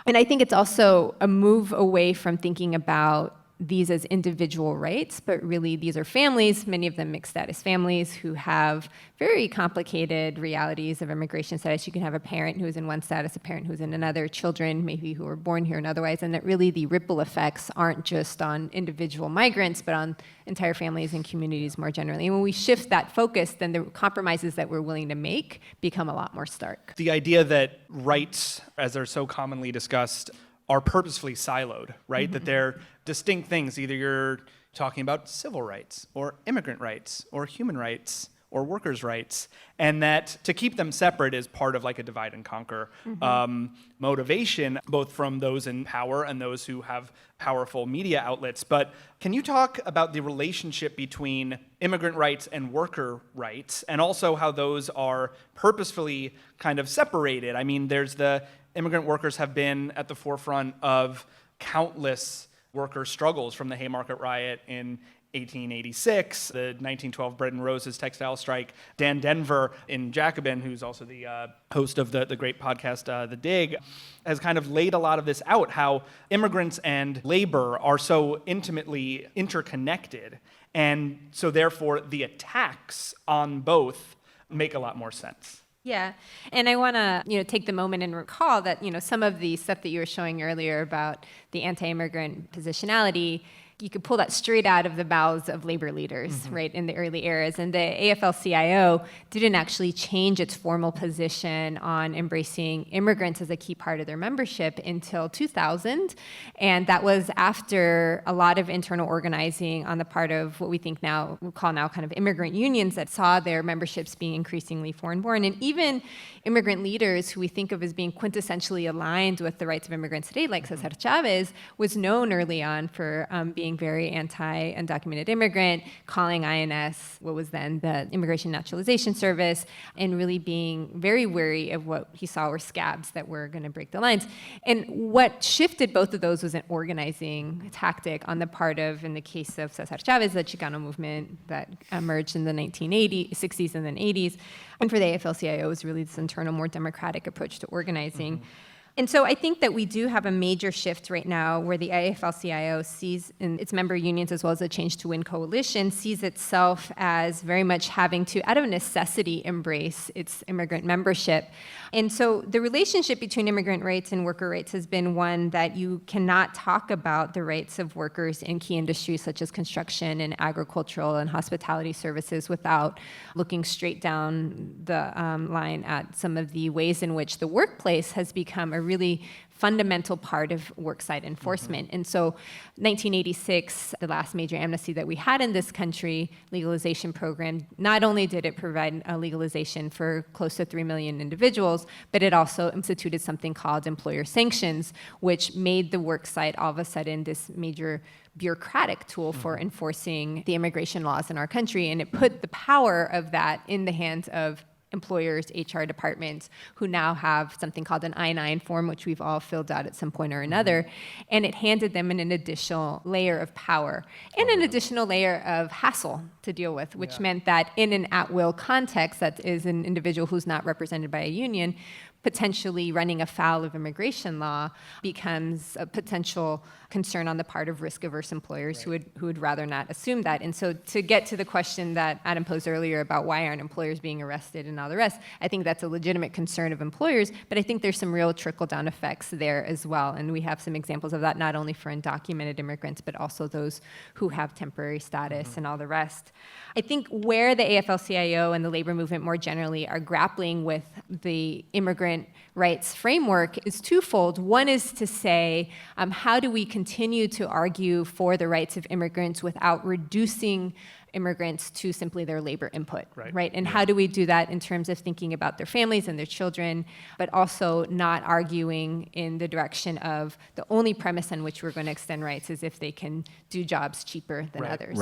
And I think it's also a move away from thinking about these as individual rights, but really these are families, many of them mixed status families, who have very complicated realities of immigration status. You can have a parent who is in one status, a parent who's in another, children maybe who were born here and otherwise, and that really the ripple effects aren't just on individual migrants, but on entire families and communities more generally. And when we shift that focus, then the compromises that we're willing to make become a lot more stark. The idea that rights, as they're so commonly discussed, are purposefully siloed, right? That they're distinct things. Either you're talking about civil rights or immigrant rights or human rights or workers' rights, and that to keep them separate is part of like a divide and conquer motivation, both from those in power and those who have powerful media outlets. But can you talk about the relationship between immigrant rights and worker rights, and also how those are purposefully kind of separated? I mean, immigrant workers have been at the forefront of countless worker struggles, from the Haymarket Riot in 1886, the 1912 Bread and Roses textile strike. Dan Denver in Jacobin, who's also the host of the great podcast, The Dig, has kind of laid a lot of this out, how immigrants and labor are so intimately interconnected. And so therefore, the attacks on both make a lot more sense. Yeah, and I want to, take the moment and recall that, some of the stuff that you were showing earlier about the anti-immigrant positionality, you could pull that straight out of the mouths of labor leaders, right, in the early eras. And the AFL-CIO didn't actually change its formal position on embracing immigrants as a key part of their membership until 2000. And that was after a lot of internal organizing on the part of what we call now kind of immigrant unions that saw their memberships being increasingly foreign-born. And even immigrant leaders who we think of as being quintessentially aligned with the rights of immigrants today, like Cesar Chavez, was known early on for being very anti-undocumented immigrant, calling INS what was then the Immigration Naturalization Service, and really being very wary of what he saw were scabs that were going to break the lines. And what shifted both of those was an organizing tactic on the part of, in the case of Cesar Chavez, the Chicano movement that emerged in the 60s and then 80s. And for the AFL-CIO, it was really this internal, more democratic approach to organizing. And so I think that we do have a major shift right now where the AFL-CIO sees, in its member unions as well as the Change to Win coalition, sees itself as very much having to, out of necessity, embrace its immigrant membership. And so the relationship between immigrant rights and worker rights has been one that you cannot talk about the rights of workers in key industries such as construction and agricultural and hospitality services without looking straight down the line at some of the ways in which the workplace has become a really fundamental part of worksite enforcement. And so 1986, the last major amnesty that we had in this country, legalization program, not only did it provide a legalization for close to 3 million individuals, but it also instituted something called employer sanctions, which made the worksite all of a sudden this major bureaucratic tool for enforcing the immigration laws in our country. And it put the power of that in the hands of employers, HR departments, who now have something called an I-9 form, which we've all filled out at some point or another, and it handed them an additional layer of power and an additional layer of hassle to deal with, which meant that in an at-will context, that is an individual who's not represented by a union, potentially running afoul of immigration law becomes a potential concern on the part of risk-averse employers who would rather not assume that. And so to get to the question that Adam posed earlier about why aren't employers being arrested and all the rest, I think that's a legitimate concern of employers, but I think there's some real trickle-down effects there as well. And we have some examples of that, not only for undocumented immigrants, but also those who have temporary status and all the rest. I think where the AFL-CIO and the labor movement more generally are grappling with the immigrant rights framework is twofold. One is to say, how do we continue to argue for the rights of immigrants without reducing immigrants to simply their labor input, right? And how do we do that in terms of thinking about their families and their children, but also not arguing in the direction of the only premise on which we're going to extend rights is if they can do jobs cheaper than others.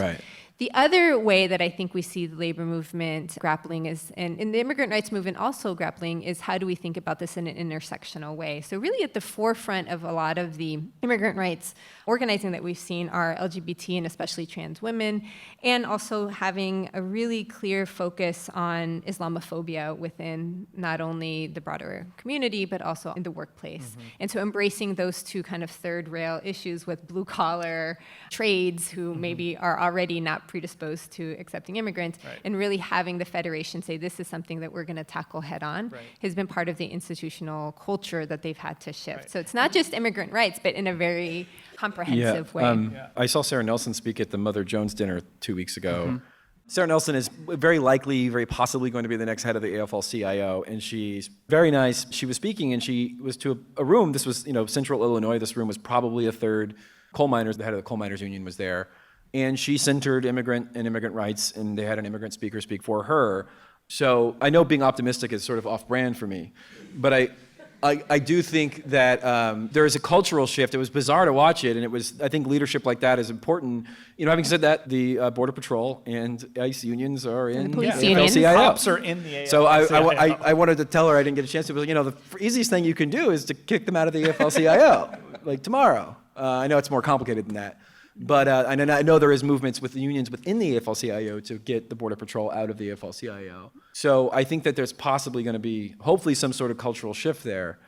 The other way that I think we see the labor movement grappling is, and the immigrant rights movement also grappling, is how do we think about this in an intersectional way? So really at the forefront of a lot of the immigrant rights organizing that we've seen are LGBT and especially trans women, and also also having a really clear focus on Islamophobia within not only the broader community, but also in the workplace. And so embracing those two kind of third rail issues with blue collar trades who maybe are already not predisposed to accepting immigrants, and really having the Federation say this is something that we're going to tackle head on has been part of the institutional culture that they've had to shift. So it's not just immigrant rights, but in a very comprehensive way. I saw Sarah Nelson speak at the Mother Jones dinner 2 weeks ago. Sarah Nelson is very likely, very possibly going to be the next head of the AFL-CIO, and she's very nice. She was speaking, and she was to a room. This was, Central Illinois. This room was probably a third. Coal miners, the head of the coal miners union was there, and she centered immigrant rights, and they had an immigrant speaker speak for her. So I know being optimistic is sort of off-brand for me, but I do think that there is a cultural shift. It was bizarre to watch it, and I think leadership like that is important. Having said that, the Border Patrol and ICE unions are in the AFL-CIO. Cops are in the AFL-CIO. So I wanted to tell her, I didn't get a chance to, but the easiest thing you can do is to kick them out of the AFL-CIO, like tomorrow. I know it's more complicated than that. But I know there is movements with the unions within the AFL-CIO to get the Border Patrol out of the AFL-CIO. So I think that there's possibly going to be, hopefully, some sort of cultural shift there.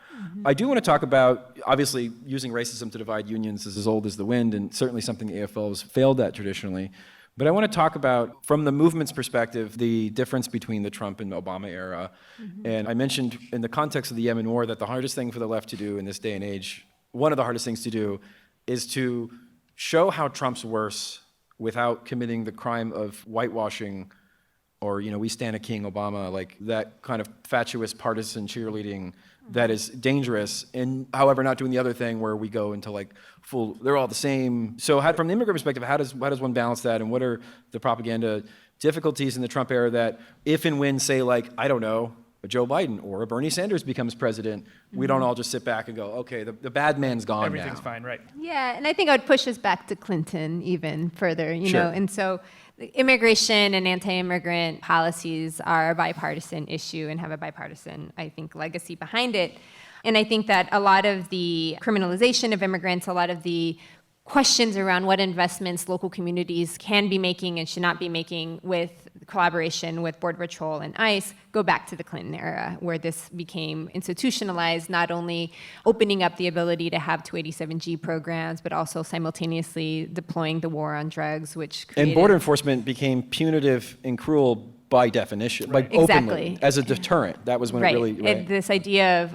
I do want to talk about, obviously, using racism to divide unions is as old as the wind, and certainly something the AFL has failed at traditionally. But I want to talk about, from the movement's perspective, the difference between the Trump and Obama era. And I mentioned in the context of the Yemen war that the hardest thing for the left to do in this day and age, one of the hardest things to do, is to show how Trump's worse without committing the crime of whitewashing or, we stand a king, Obama, like that kind of fatuous partisan cheerleading that is dangerous, and however not doing the other thing where we go into like full, they're all the same. So from the immigrant perspective, how does one balance that, and what are the propaganda difficulties in the Trump era that if and when, say, like, I don't know, a Joe Biden or a Bernie Sanders becomes president, we don't all just sit back and go, okay, the bad man's gone now. Everything's fine, right. Yeah, and I think I would push us back to Clinton even further, Sure. And so immigration and anti-immigrant policies are a bipartisan issue and have a bipartisan, I think, legacy behind it. And I think that a lot of the criminalization of immigrants, a lot of the questions around what investments local communities can be making and should not be making with collaboration with Border Patrol and ICE go back to the Clinton era, where this became institutionalized, not only opening up the ability to have 287G programs, but also simultaneously deploying the war on drugs, which created... And border enforcement became punitive and cruel by definition, like openly, as a deterrent. That was when it really... Right. This idea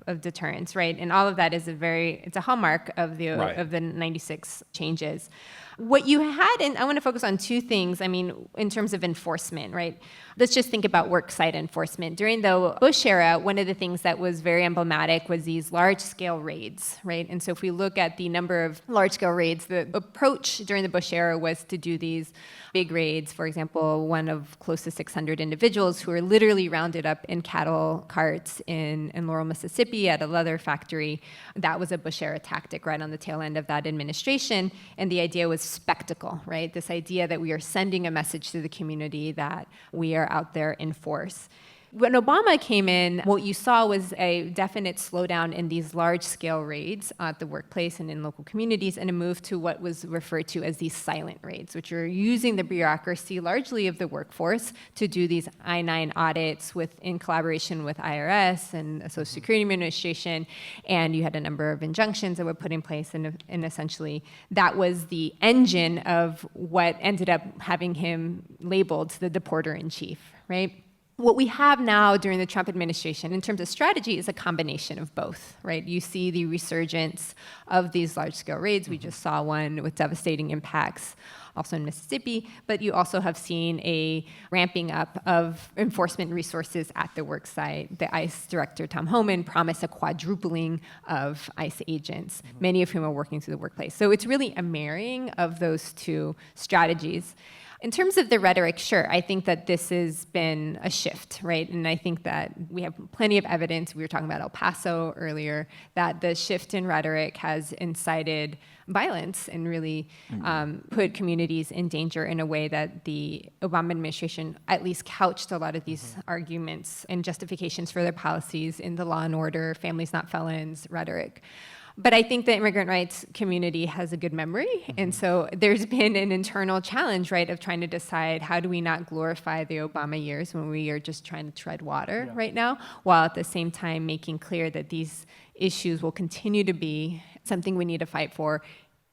of deterrence, right? And all of that is it's a hallmark of the 96 changes. What you had, and I want to focus on two things, in terms of enforcement, right? Let's just think about worksite enforcement. During the Bush era, one of the things that was very emblematic was these large-scale raids, right? And so if we look at the number of large-scale raids, the approach during the Bush era was to do these big raids. For example, one of close to 600 individuals who were literally rounded up in cattle carts in Laurel, Mississippi at a leather factory. That was a Bush era tactic right on the tail end of that administration. And the idea was spectacle, right? This idea that we are sending a message to the community that we are out there in force. When Obama came in, what you saw was a definite slowdown in these large-scale raids at the workplace and in local communities, and a move to what was referred to as these silent raids, which are using the bureaucracy largely of the workforce to do these I-9 audits in collaboration with IRS and the Social Security Administration, and you had a number of injunctions that were put in place, and essentially that was the engine of what ended up having him labeled the deporter-in-chief, right? What we have now during the Trump administration in terms of strategy is a combination of both, right? You see the resurgence of these large-scale raids. We just saw one with devastating impacts also in Mississippi, but you also have seen a ramping up of enforcement resources at the work site. The ICE director, Tom Homan, promised a quadrupling of ICE agents, many of whom are working through the workplace. So it's really a marrying of those two strategies. In terms of the rhetoric, sure, I think that this has been a shift, right? And I think that we have plenty of evidence, we were talking about El Paso earlier, that the shift in rhetoric has incited violence and really put communities in danger in a way that the Obama administration at least couched a lot of these arguments and justifications for their policies in the law and order, families not felons rhetoric. But I think the immigrant rights community has a good memory. And so there's been an internal challenge, right, of trying to decide how do we not glorify the Obama years when we are just trying to tread water right now, while at the same time making clear that these issues will continue to be something we need to fight for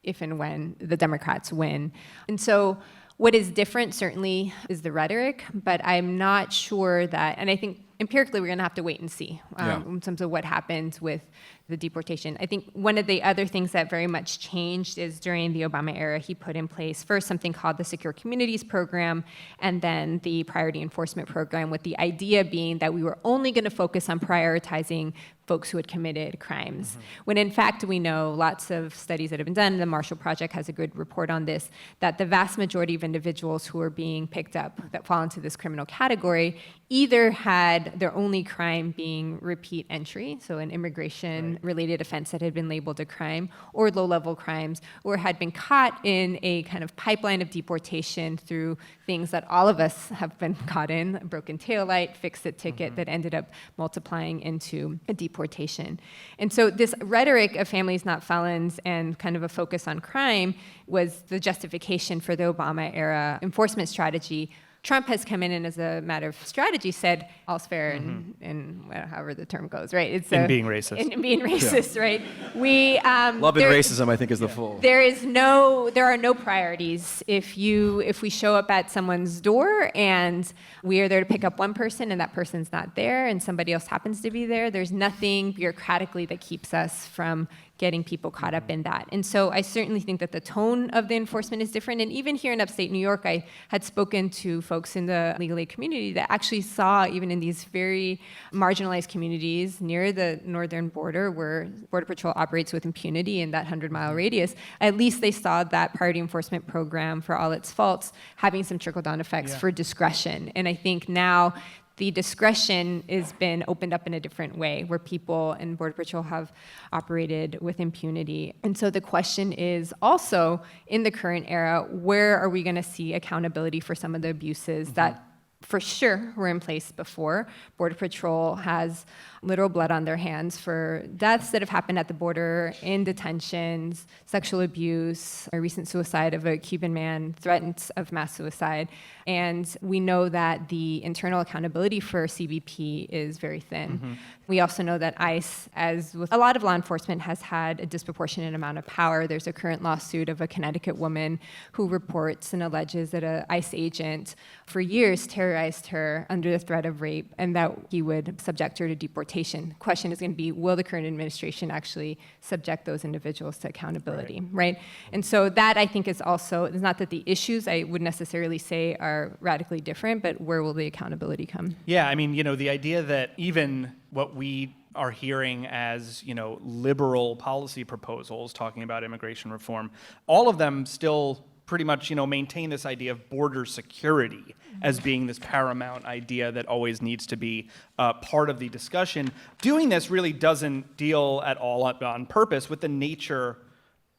if and when the Democrats win. And so what is different certainly is the rhetoric, but I'm not sure that, and I think empirically we're going to have to wait and see in terms of what happens with the deportation. I think one of the other things that very much changed is during the Obama era, he put in place first something called the Secure Communities Program, and then the Priority Enforcement Program, with the idea being that we were only going to focus on prioritizing folks who had committed crimes. When in fact we know, lots of studies that have been done, the Marshall Project has a good report on this, that the vast majority of individuals who are being picked up that fall into this criminal category either had their only crime being repeat entry, so an immigration-related offense that had been labeled a crime, or low-level crimes, or had been caught in a kind of pipeline of deportation through things that all of us have been caught in, a broken taillight, fix-it ticket that ended up multiplying into a deportation. And so this rhetoric of families not felons and kind of a focus on crime was the justification for the Obama-era enforcement strategy. Trump has come in and, as a matter of strategy, said all's fair in however the term goes, right? It's in being racist. In being racist, right? We Love and racism, I think, is the full. There are no priorities. If we show up at someone's door and we are there to pick up one person and that person's not there and somebody else happens to be there, there's nothing bureaucratically that keeps us from getting people caught up in that. And so I certainly think that the tone of the enforcement is different. And even here in upstate New York, I had spoken to folks in the legal aid community that actually saw, even in these very marginalized communities near the northern border where Border Patrol operates with impunity in that 100-mile radius, at least they saw that priority enforcement program, for all its faults, having some trickle-down effects for discretion. And I think now the discretion has been opened up in a different way, where people in Border Patrol have operated with impunity. And so the question is also, in the current era, where are we going to see accountability for some of the abuses that for sure were in place before? Border Patrol has literal blood on their hands for deaths that have happened at the border, in detentions, sexual abuse, a recent suicide of a Cuban man, threats of mass suicide. And we know that the internal accountability for CBP is very thin. We also know that ICE, as with a lot of law enforcement, has had a disproportionate amount of power. There's a current lawsuit of a Connecticut woman who reports and alleges that an ICE agent for years terrorized her under the threat of rape and that he would subject her to deportation. The question is going to be, will the current administration actually subject those individuals to accountability, right? And so that, I think, is also, it's not that the issues, I would necessarily say, are radically different, but where will the accountability come? Yeah, I mean, the idea that even what we are hearing as, liberal policy proposals talking about immigration reform, all of them still pretty much, maintain this idea of border security as being this paramount idea that always needs to be part of the discussion. Doing this really doesn't deal at all on purpose with the nature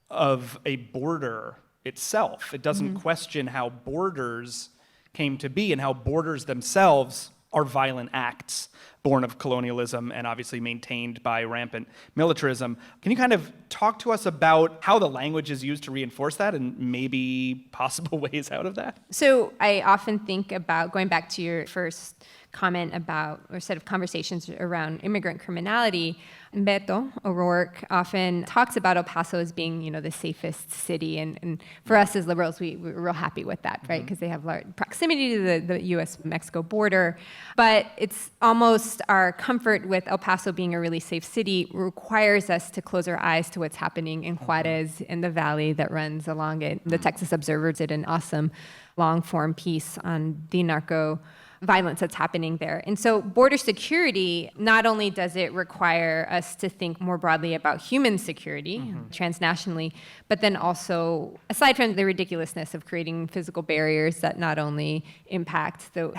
of a border itself. It doesn't question how borders came to be and how borders themselves are violent acts born of colonialism and obviously maintained by rampant militarism. Can you kind of talk to us about how the language is used to reinforce that and maybe possible ways out of that? So I often think about, going back to your first comment about, or set of conversations around immigrant criminality, Beto O'Rourke often talks about El Paso as being, the safest city. And for us as liberals, we're real happy with that, right? Because they have large proximity to the US-Mexico border. But it's almost our comfort with El Paso being a really safe city requires us to close our eyes to what's happening in Juarez, in the valley that runs along it. The Texas Observer did an awesome long-form piece on the narco violence that's happening there. And so border security, not only does it require us to think more broadly about human security transnationally, but then also, aside from the ridiculousness of creating physical barriers that not only impact, the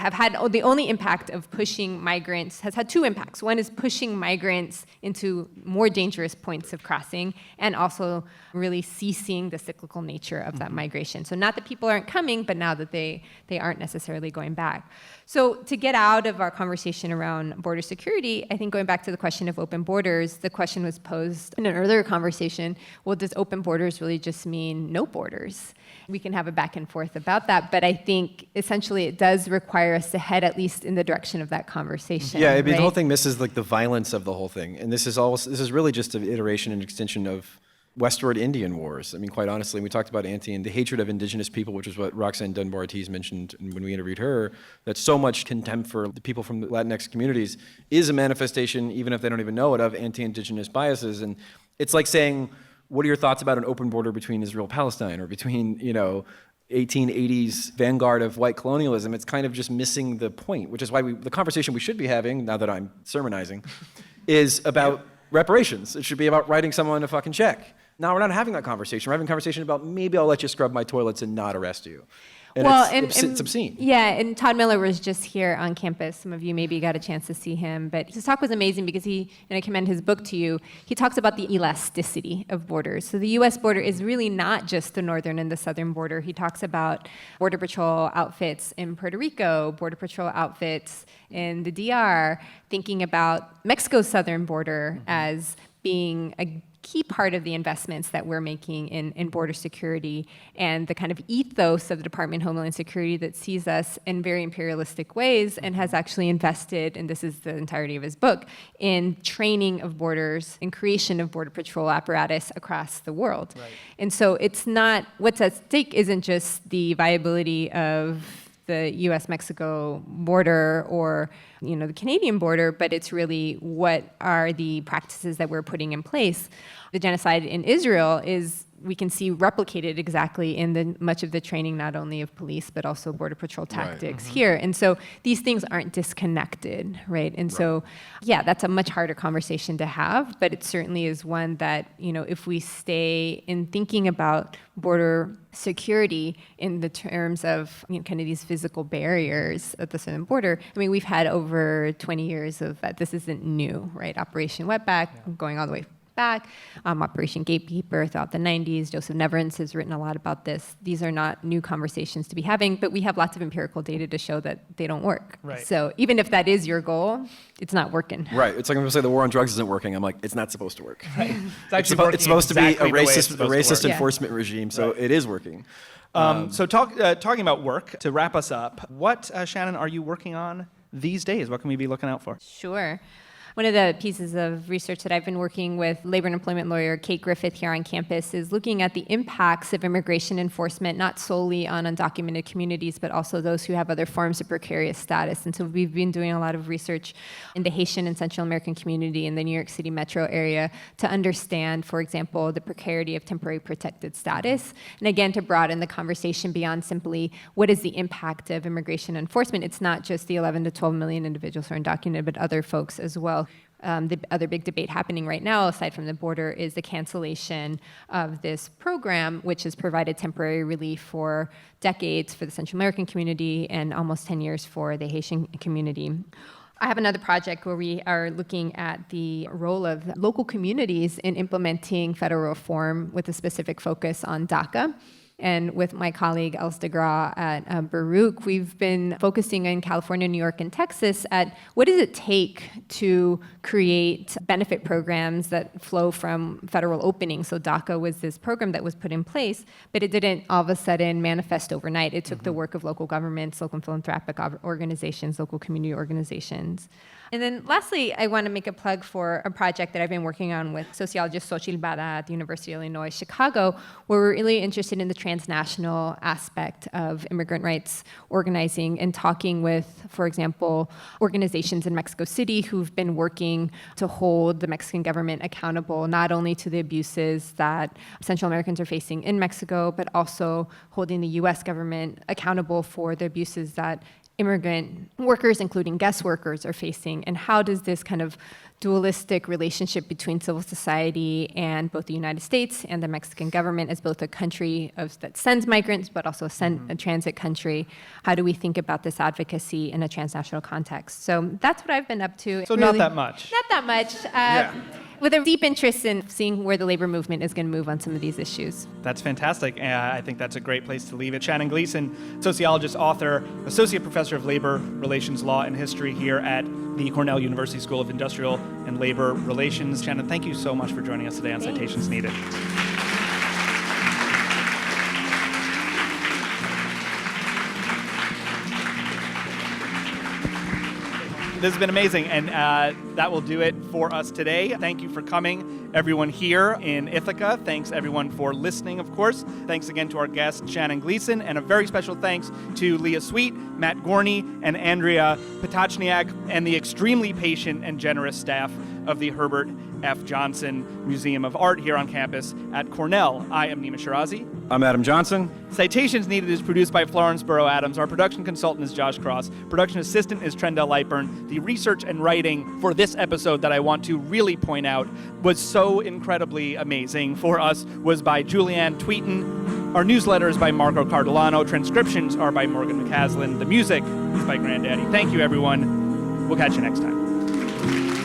only impact of pushing migrants, has had two impacts. One is pushing migrants into more dangerous points of crossing, and also really ceasing the cyclical nature of that migration. So not that people aren't coming, but now that they aren't necessarily going back. So to get out of our conversation around border security, I think going back to the question of open borders, the question was posed in an earlier conversation, well, does open borders really just mean no borders? We can have a back and forth about that, but I think essentially it does require us to head at least in the direction of that conversation. Yeah, I mean, right? the whole thing misses like the violence of the whole thing. And this is really just an iteration and extension of westward Indian wars. I mean, quite honestly, we talked about and the hatred of indigenous people, which is what Roxanne Dunbar-Ortiz mentioned when we interviewed her, that so much contempt for the people from the Latinx communities is a manifestation, even if they don't even know it, of anti-indigenous biases. And it's like saying, what are your thoughts about an open border between Israel and Palestine, or between, 1880s vanguard of white colonialism? It's kind of just missing the point, which is why the conversation we should be having, now that I'm sermonizing, is about reparations. It should be about writing someone a fucking check. Now we're not having that conversation. We're having a conversation about maybe I'll let you scrub my toilets and not arrest you. And it's obscene. Yeah, and Todd Miller was just here on campus. Some of you maybe got a chance to see him, but his talk was amazing because and I commend his book to you, he talks about the elasticity of borders. So the U.S. border is really not just the northern and the southern border. He talks about Border Patrol outfits in Puerto Rico, Border Patrol outfits in the DR, thinking about Mexico's southern border as being a key part of the investments that we're making in border security, and the kind of ethos of the Department of Homeland Security that sees us in very imperialistic ways and has actually invested, and this is the entirety of his book, in training of borders and creation of Border Patrol apparatus across the world. Right. And so it's not, what's at stake isn't just the viability of the U.S.-Mexico border or the Canadian border, but it's really what are the practices that we're putting in place. The genocide in Israel we can see replicated exactly in much of the training, not only of police, but also Border Patrol tactics here. And so these things aren't disconnected, right? And so, yeah, that's a much harder conversation to have, but it certainly is one that, if we stay in thinking about border security in the terms of kind of these physical barriers at the southern border, I mean, we've had over 20 years of that. This isn't new, right? Operation Wetback, going all the way back, Operation Gatekeeper throughout the 90s. Joseph Neverance has written a lot about this. These are not new conversations to be having, but we have lots of empirical data to show that they don't work. Right. So even if that is your goal, it's not working. Right. It's like when people say the war on drugs isn't working, I'm like, it's not supposed to work. Right. It's supposed to be a racist enforcement regime, so it is working. So talking about work, to wrap us up, what, Shannon, are you working on these days? What can we be looking out for? Sure. One of the pieces of research that I've been working with labor and employment lawyer Kate Griffith here on campus is looking at the impacts of immigration enforcement, not solely on undocumented communities, but also those who have other forms of precarious status. And so we've been doing a lot of research in the Haitian and Central American community in the New York City metro area to understand, for example, the precarity of temporary protected status. And again, to broaden the conversation beyond simply what is the impact of immigration enforcement. It's not just the 11 to 12 million individuals who are undocumented, but other folks as well. The other big debate happening right now, aside from the border, is the cancellation of this program, which has provided temporary relief for decades for the Central American community and almost 10 years for the Haitian community. I have another project where we are looking at the role of local communities in implementing federal reform with a specific focus on DACA. And with my colleague Els de Gras at Baruch, we've been focusing in California, New York, and Texas at what does it take to create benefit programs that flow from federal openings. So DACA was this program that was put in place, but it didn't all of a sudden manifest overnight. It took the work of local governments, local philanthropic organizations, local community organizations. And then lastly, I want to make a plug for a project that I've been working on with sociologist Xochitl Bada at the University of Illinois, Chicago, where we're really interested in the transnational aspect of immigrant rights organizing and talking with, for example, organizations in Mexico City who've been working to hold the Mexican government accountable, not only to the abuses that Central Americans are facing in Mexico, but also holding the US government accountable for the abuses that immigrant workers, including guest workers, are facing, and how does this kind of dualistic relationship between civil society and both the United States and the Mexican government as both a country that sends migrants, but also a transit country. How do we think about this advocacy in a transnational context? So that's what I've been up to. So not that much. Not that much. With a deep interest in seeing where the labor movement is going to move on some of these issues. That's fantastic. I think that's a great place to leave it. Shannon Gleason, sociologist, author, associate professor of labor relations, law, and history here at the Cornell University School of Industrial and Labor Relations. Shannon, thank you so much for joining us today on Citations Needed. This has been amazing, and that will do it for us today. Thank you for coming, everyone here in Ithaca. Thanks, everyone, for listening, of course. Thanks again to our guest, Shannon Gleason, and a very special thanks to Leah Sweet, Matt Gorney, and Andrea Potachniak, and the extremely patient and generous staff of the Herbert F. Johnson Museum of Art here on campus at Cornell. I am Nima Shirazi. I'm Adam Johnson. Citations Needed is produced by Florence Burrow Adams. Our production consultant is Josh Cross. Production assistant is Trendell Lightburn. The research and writing for this episode that I want to really point out was so incredibly amazing for us was by Julianne Tweeton. Our newsletter is by Marco Cardellano. Transcriptions are by Morgan McCaslin. The music is by Granddaddy. Thank you, everyone. We'll catch you next time.